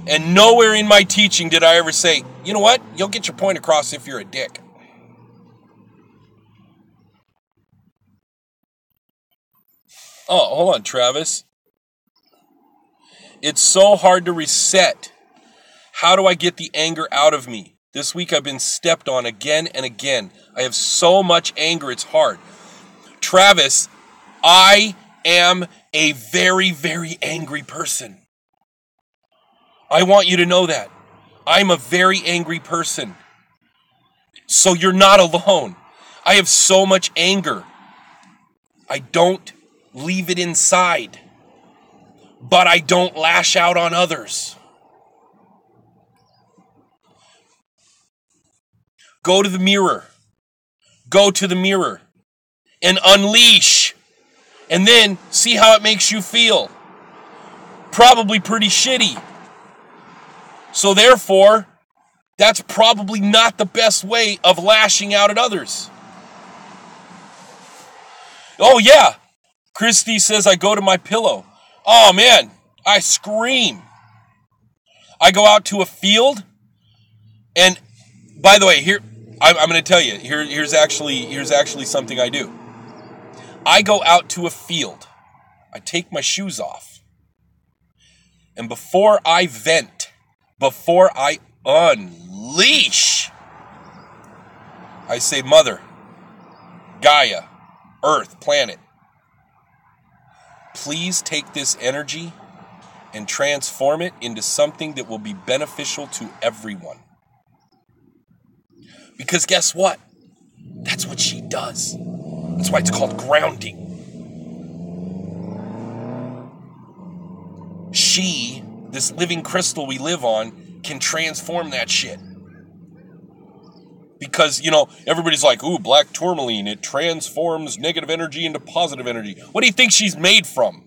And nowhere in my teaching did I ever say, you know what? You'll get your point across if you're a dick. Oh, hold on, Travis. It's so hard to reset. How do I get the anger out of me? This week I've been stepped on again and again. I have so much anger, it's hard. Travis, I am a very, very angry person. I want you to know that. I'm a very angry person. So you're not alone. I have so much anger. I don't leave it inside. But I don't lash out on others. Go to the mirror. Go to the mirror. And unleash. And then see how it makes you feel. Probably pretty shitty. So therefore, that's probably not the best way of lashing out at others. Oh yeah, Christy says I go to my pillow. Oh man, I scream. I go out to a field, and by the way, here I'm going to tell you. Here's actually something I do. I go out to a field. I take my shoes off, and before I vent, before I unleash, I say, Mother, Gaia, Earth, planet, please take this energy and transform it into something that will be beneficial to everyone. Because guess what? That's what she does. That's why it's called grounding. She, this living crystal we live on, can transform that shit. Because, everybody's like, ooh, black tourmaline, it transforms negative energy into positive energy. What do you think she's made from?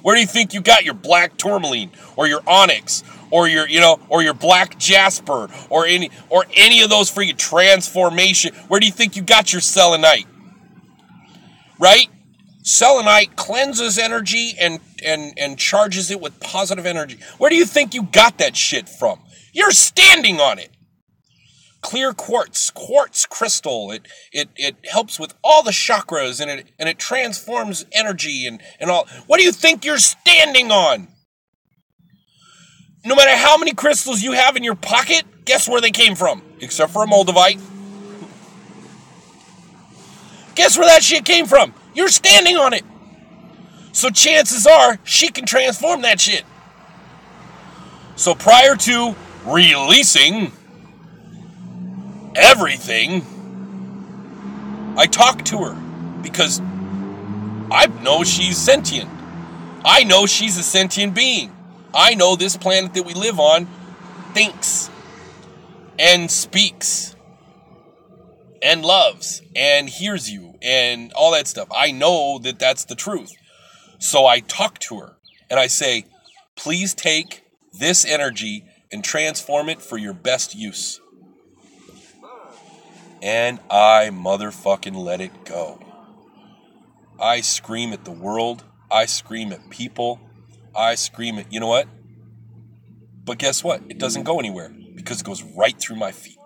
Where do you think you got your black tourmaline or your onyx or your black jasper or any of those freaking transformation? Where do you think you got your selenite? Right? Selenite cleanses energy and charges it with positive energy. Where do you think you got that shit from? You're standing on it. Clear quartz crystal. It helps with all the chakras and it transforms energy and all. What do you think you're standing on? No matter how many crystals you have in your pocket, guess where they came from? Except for a moldavite. Guess where that shit came from? You're standing on it. So chances are she can transform that shit. So prior to releasing everything, I talk to her because I know she's sentient. I know she's a sentient being. I know this planet that we live on thinks and speaks and loves and hears you and all that stuff. I know that that's the truth. So I talk to her and I say, please take this energy and transform it for your best use. And I motherfucking let it go. I scream at the world. I scream at people. I scream at, you know what? But guess what? It doesn't go anywhere because it goes right through my feet.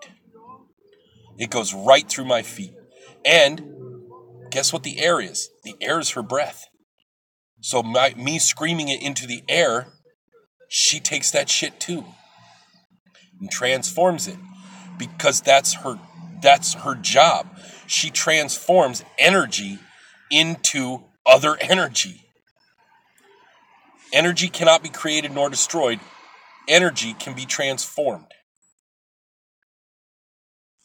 It goes right through my feet. And guess what the air is? The air is her breath. So me screaming it into the air, she takes that shit too and transforms it because that's her job. She transforms energy into other energy. Energy cannot be created nor destroyed. Energy can be transformed.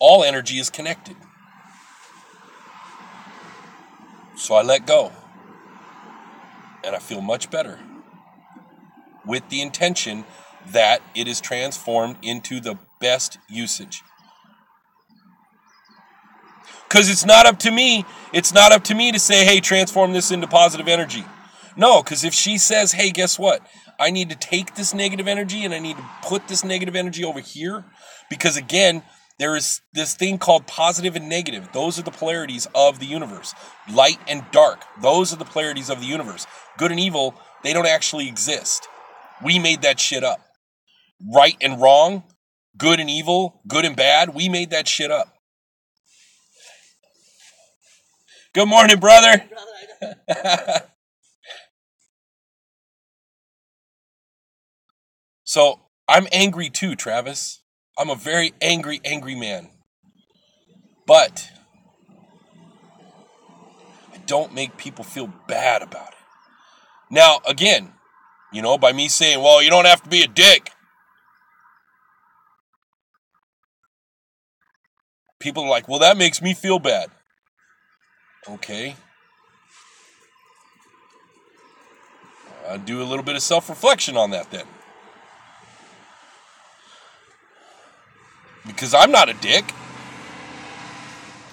All energy is connected. So I let go. And I feel much better. With the intention that it is transformed into the best usage. Because it's not up to me. It's not up to me to say, hey, transform this into positive energy. No, because if she says, hey, guess what? I need to take this negative energy and I need to put this negative energy over here. Because again, there is this thing called positive and negative. Those are the polarities of the universe. Light and dark. Those are the polarities of the universe. Good and evil, they don't actually exist. We made that shit up. Right and wrong, good and evil, good and bad, we made that shit up. Good morning, brother. So, I'm angry too, Travis. I'm a very angry man. But I don't make people feel bad about it. Now, again, by me saying, well, you don't have to be a dick. People are like, well, that makes me feel bad. Okay. I'll do a little bit of self-reflection on that then. Because I'm not a dick.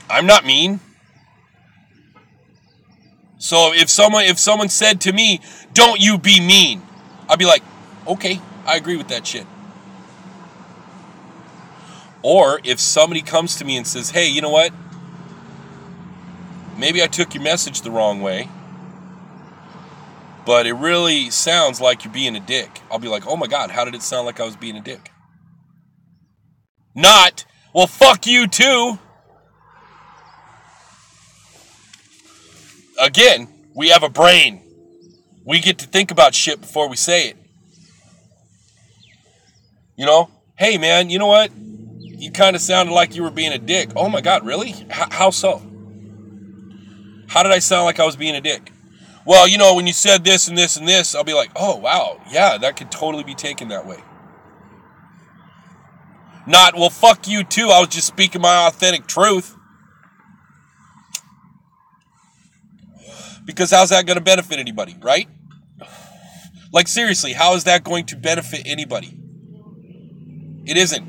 I'm not mean. So if someone said to me, don't you be mean, I'd be like, okay, I agree with that shit. Or if somebody comes to me and says, hey, you know what? Maybe I took your message the wrong way, but it really sounds like you're being a dick. I'll be like, oh my God, how did it sound like I was being a dick? Not, well, fuck you too. Again, we have a brain. We get to think about shit before we say it. Hey man, you know what? You kind of sounded like you were being a dick. Oh my God, really? How so? How did I sound like I was being a dick? Well, when you said this and this and this, I'll be like, oh wow, yeah, that could totally be taken that way. Not, well, fuck you too, I was just speaking my authentic truth. Because how's that going to benefit anybody, right? Like, seriously, how is that going to benefit anybody? It isn't.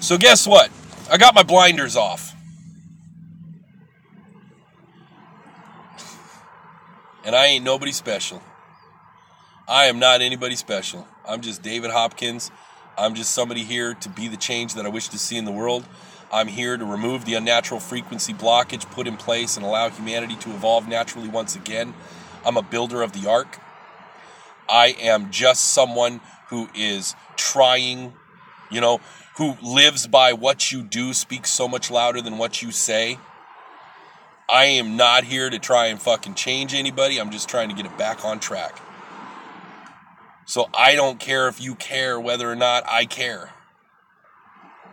So guess what? I got my blinders off. And I ain't nobody special. I am not anybody special. I'm just David Hopkins. I'm just somebody here to be the change that I wish to see in the world. I'm here to remove the unnatural frequency blockage put in place and allow humanity to evolve naturally once again. I'm a builder of the ark. I am just someone who is trying, who lives by what you do speaks so much louder than what you say. I am not here to try and fucking change anybody. I'm just trying to get it back on track. So I don't care if you care whether or not I care.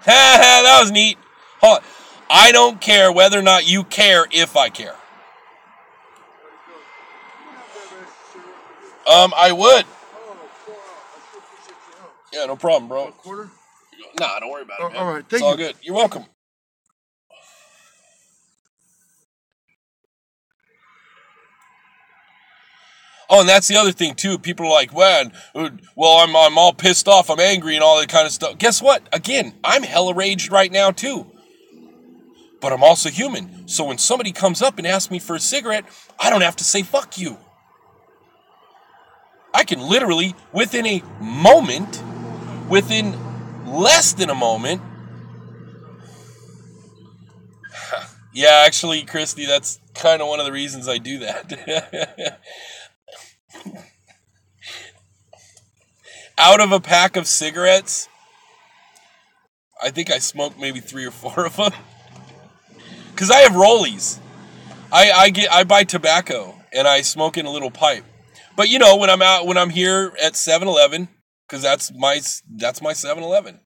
That was neat. Hold on. I don't care whether or not you care if I care. I would. Yeah, no problem, bro. A quarter? Nah, don't worry about it, man. All right, thank it's you. all good. You're welcome. Oh, and that's the other thing, too. People are like, well, I'm all pissed off. I'm angry and all that kind of stuff. Guess what? Again, I'm hella raged right now, too. But I'm also human. So when somebody comes up and asks me for a cigarette, I don't have to say, fuck you. I can literally, within a moment, within less than a moment. Yeah, actually, Christy, that's kind of one of the reasons I do that. Out of a pack of cigarettes, I think I smoked maybe 3 or 4 of them. Because I have rollies. I buy tobacco and I smoke in a little pipe. But when I'm here at 7-Eleven, because that's my 7-Eleven,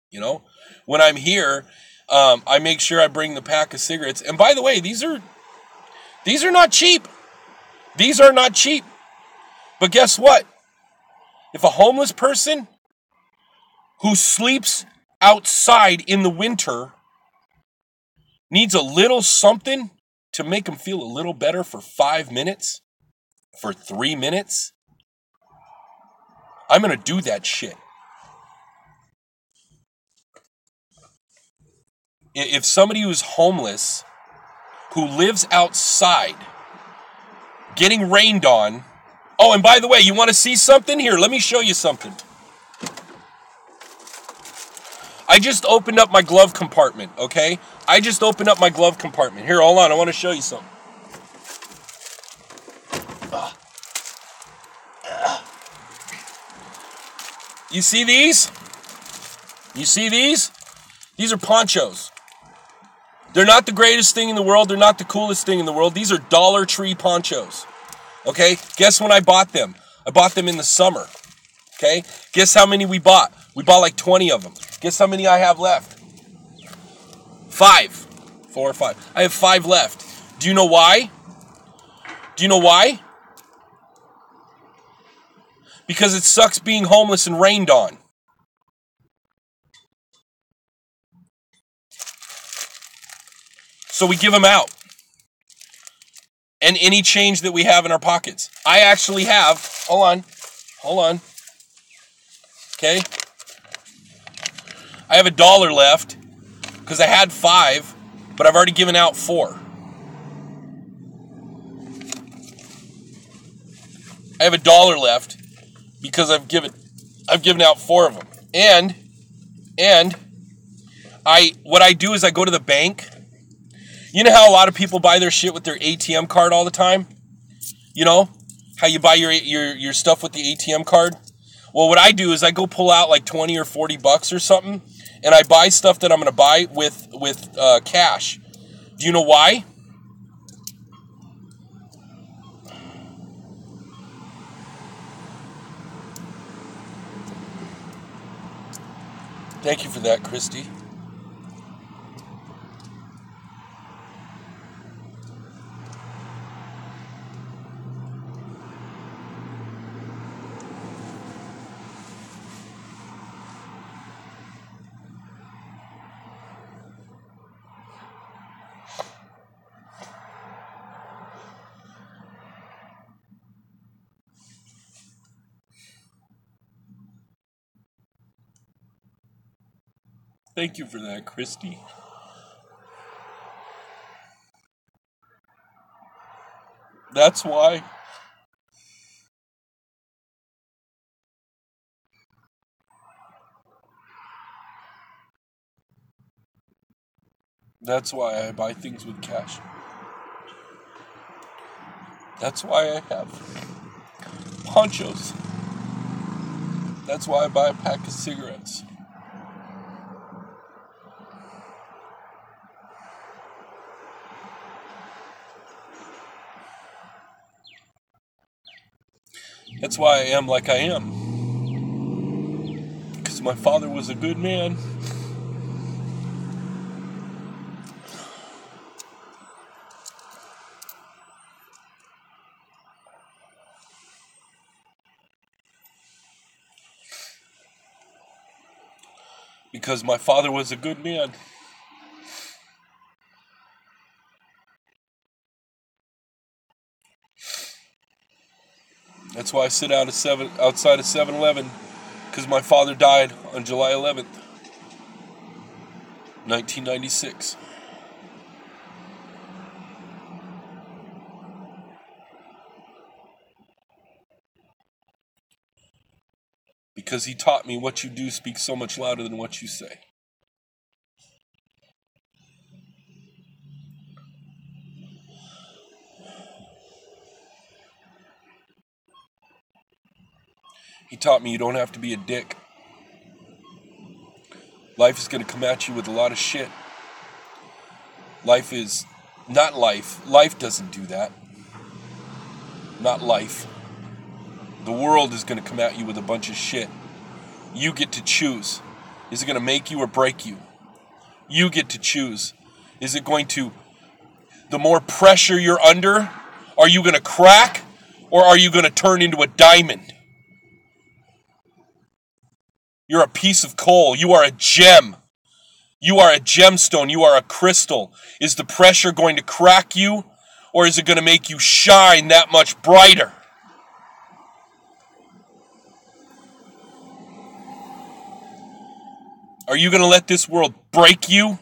when I'm here, I make sure I bring the pack of cigarettes. And by the way, these are not cheap. These are not cheap. But guess what? If a homeless person who sleeps outside in the winter needs a little something to make them feel a little better for 5 minutes, for 3 minutes, I'm going to do that shit. If somebody who's homeless, who lives outside, getting rained on. Oh, and by the way, you want to see something? Here, let me show you something. I just opened up my glove compartment, okay? I just opened up my glove compartment. Here, hold on, I want to show you something. You see these? You see these? These are ponchos. They're not the greatest thing in the world. They're not the coolest thing in the world. These are Dollar Tree ponchos. Okay? Guess when I bought them? I bought them in the summer. Okay? Guess how many we bought? We bought like 20 of them. Guess how many I have left? 5. 4 or 5. I have 5 left. Do you know why? Do you know why? Because it sucks being homeless and rained on. So we give them out. And any change that we have in our pockets. I actually have, hold on. Okay? I have $1 left because I had 5, but I've already given out 4. I have $1 left because I've given out 4 of them. And what I do is I go to the bank. You know how a lot of people buy their shit with their ATM card all the time? You know how you buy your stuff with the ATM card? Well, what I do is I go pull out like 20 or 40 bucks or something, and I buy stuff that I'm going to buy with cash. Do you know why? Thank you for that, Christy. Thank you for that, Christy. That's why. That's why I buy things with cash. That's why I have ponchos. That's why I buy a pack of cigarettes. That's why I am like I am. Because my father was a good man. Because my father was a good man. That's why I sit outside of 7-Eleven, because my father died on July 11th, 1996. Because he taught me what you do speaks so much louder than what you say. He taught me you don't have to be a dick. Life is going to come at you with a lot of shit. Life is not life. Life doesn't do that. Not life. The world is going to come at you with a bunch of shit. You get to choose. Is it going to make you or break you? You get to choose. Is it going to, the more pressure you're under, are you going to crack or are you going to turn into a diamond? You're a piece of coal. You are a gem. You are a gemstone. You are a crystal. Is the pressure going to crack you, or is it going to make you shine that much brighter? Are you going to let this world break you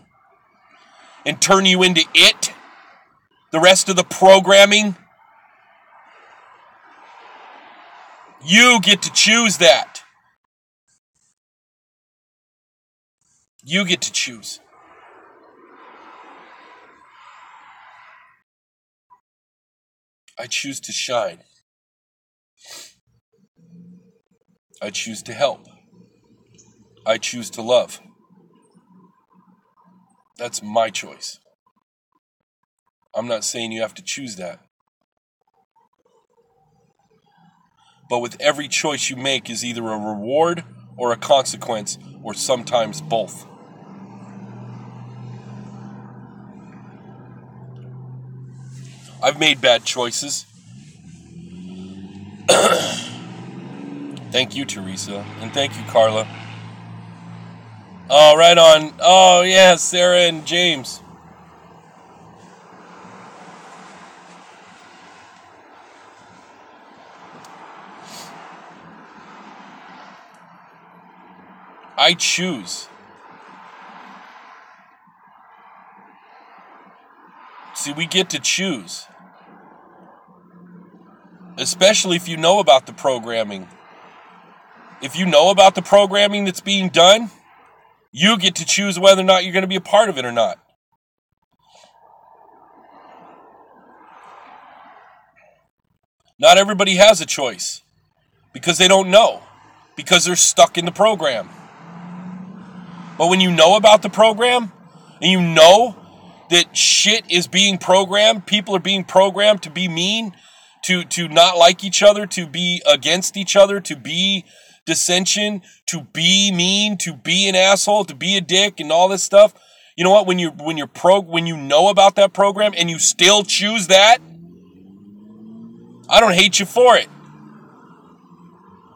and turn you into it? The rest of the programming? You get to choose that. You get to choose. I choose to shine. I choose to help. I choose to love. That's my choice. I'm not saying you have to choose that. But with every choice you make is either a reward or a consequence, or sometimes both. I've made bad choices. Thank you, Teresa. And thank you, Carla. Oh, right on. Oh, yeah, Sarah and James. I choose. See, we get to choose. Especially if you know about the programming. If you know about the programming that's being done, you get to choose whether or not you're going to be a part of it or not. Not everybody has a choice because they don't know, because they're stuck in the program. But when you know about the program and you know that shit is being programmed, people are being programmed to be mean, to not like each other, to be against each other, to be dissension, to be mean, to be an asshole, to be a dick, and all this stuff. You know what? When you know about that program and you still choose that, I don't hate you for it.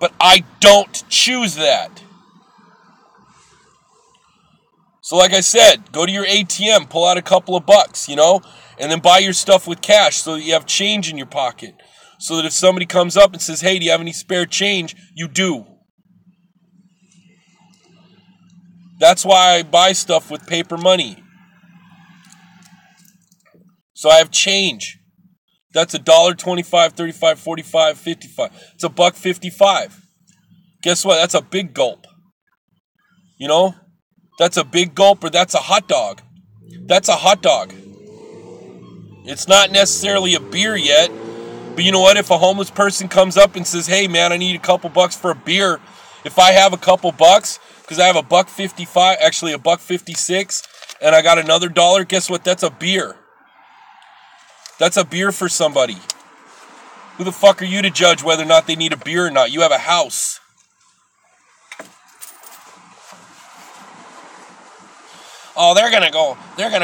But I don't choose that. So like I said, go to your ATM, pull out a couple of bucks, and then buy your stuff with cash so that you have change in your pocket. So that if somebody comes up and says, hey, do you have any spare change? You do. That's why I buy stuff with paper money. So I have change. That's $1.25, 35, 45, 55. It's $1.55. Guess what? That's a big gulp. You know? That's a big gulp, or that's a hot dog. That's a hot dog. It's not necessarily a beer yet, but you know what? If a homeless person comes up and says, hey man, I need a couple bucks for a beer, if I have a couple bucks, because I have $1.55, actually $1.56, and I got another dollar, guess what? That's a beer. That's a beer for somebody. Who the fuck are you to judge whether or not they need a beer or not? You have a house. Oh, they're gonna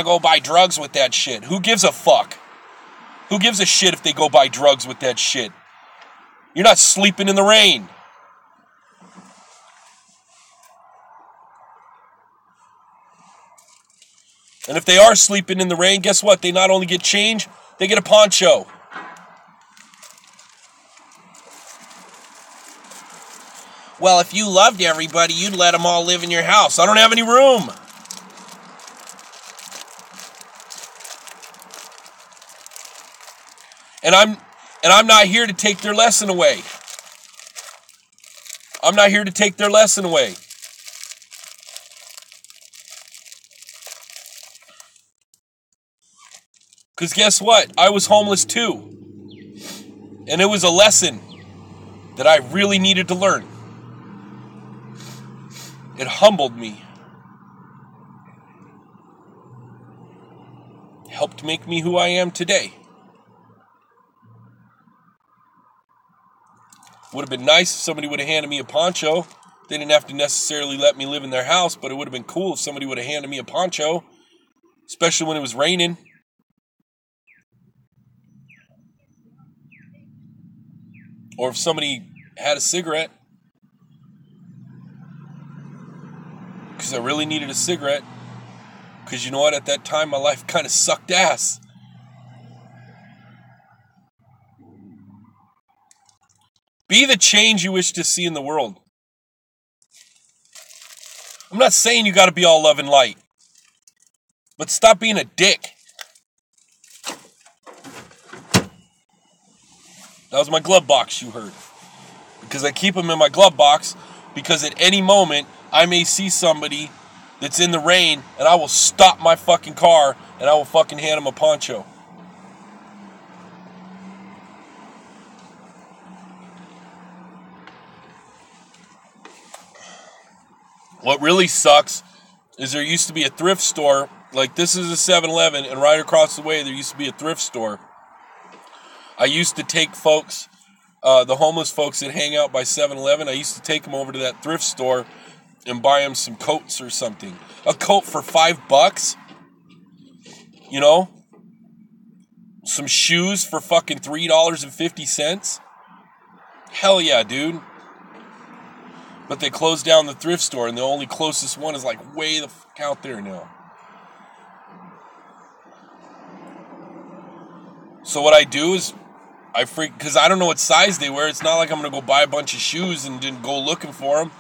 go buy drugs with that shit. Who gives a fuck? Who gives a shit if they go buy drugs with that shit? You're not sleeping in the rain. And if they are sleeping in the rain, guess what? They not only get change, they get a poncho. Well, if you loved everybody, you'd let them all live in your house. I don't have any room. And I'm not here to take their lesson away. I'm not here to take their lesson away. Because guess what? I was homeless too. And it was a lesson that I really needed to learn. It humbled me. Helped make me who I am today. Would have been nice if somebody would have handed me a poncho. They didn't have to necessarily let me live in their house, but it would have been cool if somebody would have handed me a poncho, especially when it was raining. Or if somebody had a cigarette. Because I really needed a cigarette. Because you know what? At that time, my life kind of sucked ass. Be the change you wish to see in the world. I'm not saying you got to be all love and light. But stop being a dick. That was my glove box you heard. Because I keep them in my glove box because at any moment I may see somebody that's in the rain and I will stop my fucking car and I will fucking hand them a poncho. What really sucks is there used to be a thrift store, like this is a 7-Eleven, and right across the way there used to be a thrift store. I used to take folks, the homeless folks that hang out by 7-Eleven, I used to take them over to that thrift store and buy them some coats or something. A coat for $5, you know? Some shoes for fucking $3.50. Hell yeah, dude. But they closed down the thrift store, and the only closest one is like way the fuck out there now. So what I do is because I don't know what size they wear. It's not like I'm going to go buy a bunch of shoes and then go looking for them,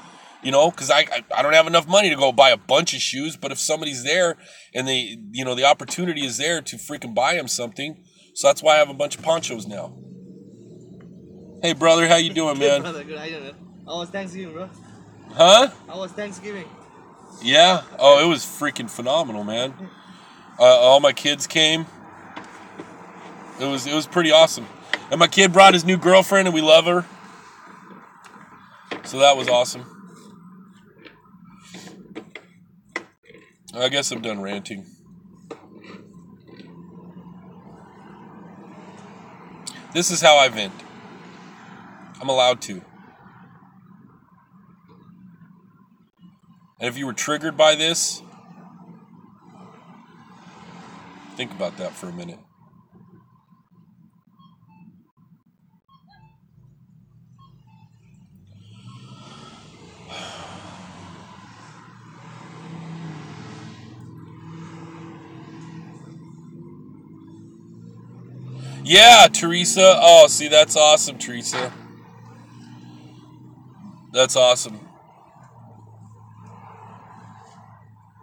you know, because I don't have enough money to go buy a bunch of shoes. But if somebody's there and they, you know, the opportunity is there to freaking buy them something. So that's why I have a bunch of ponchos now. Hey, brother, how you doing, man? Brother, good. I don't know. How was Thanksgiving, bro? Huh? How was Thanksgiving? Yeah. Oh, it was freaking phenomenal, man. All my kids came. It was pretty awesome. And my kid brought his new girlfriend, and we love her. So that was awesome. I guess I'm done ranting. This is how I vent. I'm allowed to. And if you were triggered by this, think about that for a minute. Yeah, Teresa. Oh, see, that's awesome, Teresa. That's awesome.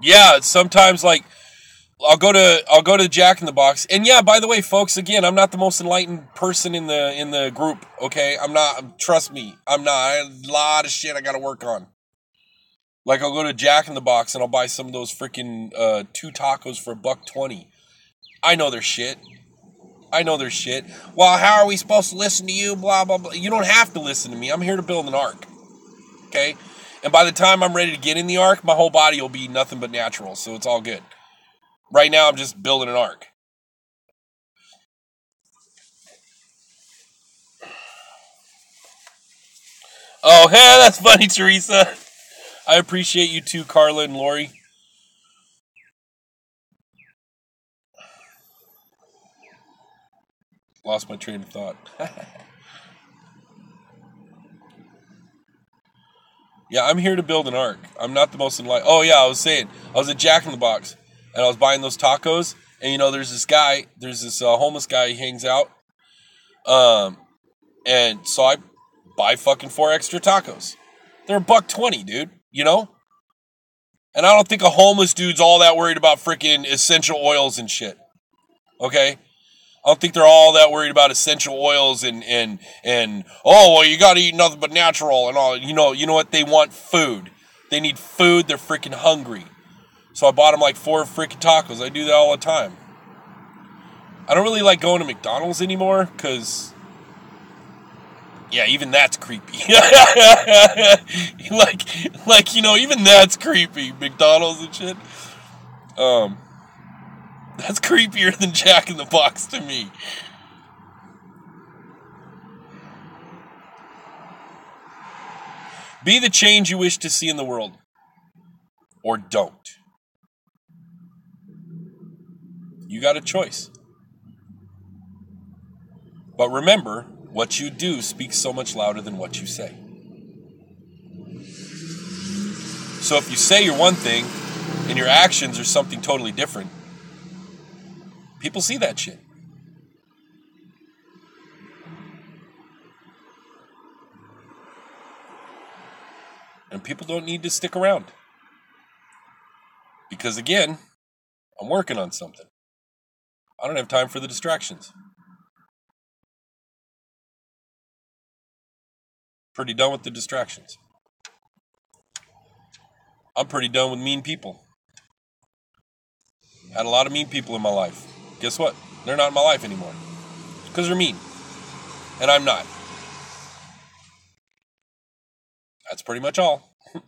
Yeah, sometimes like I'll go to Jack in the Box, and yeah. By the way, folks, again, I'm not the most enlightened person in the group. Okay, I'm not. Trust me, I'm not. I have a lot of shit I got to work on. Like I'll go to Jack in the Box and I'll buy some of those freaking 2 tacos for $1.20. I know their shit. Well, how are we supposed to listen to you? Blah blah blah. You don't have to listen to me. I'm here to build an ark. Okay, and by the time I'm ready to get in the ark, my whole body will be nothing but natural, so it's all good. Right now, I'm just building an ark. Oh, hey, that's funny, Teresa. I appreciate you too, Carla and Lori. Lost my train of thought. Yeah, I'm here to build an ark. I'm not the most enlightened. Oh, yeah, I was saying. I was at Jack in the Box, and I was buying those tacos, and, there's this homeless guy, he hangs out, and so I buy fucking 4 extra tacos. They're $1.20, dude, And I don't think a homeless dude's all that worried about freaking essential oils and shit, okay? I don't think they're all that worried about essential oils and oh, well, you got to eat nothing but natural and all. You know what? They want food. They need food. They're freaking hungry. So I bought them like 4 freaking tacos. I do that all the time. I don't really like going to McDonald's anymore because, yeah, even that's creepy. Even that's creepy. McDonald's and shit. That's creepier than Jack in the Box to me. Be the change you wish to see in the world. Or don't. You got a choice. But remember, what you do speaks so much louder than what you say. So if you say you're one thing, and your actions are something totally different, people see that shit. And people don't need to stick around. Because again, I'm working on something. I don't have time for the distractions. Pretty done with the distractions. I'm pretty done with mean people. Had a lot of mean people in my life. Guess what? They're not in my life anymore. Because they're mean. And I'm not. That's pretty much all. All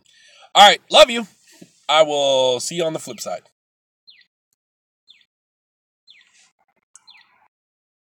right. Love you. I will see you on the flip side.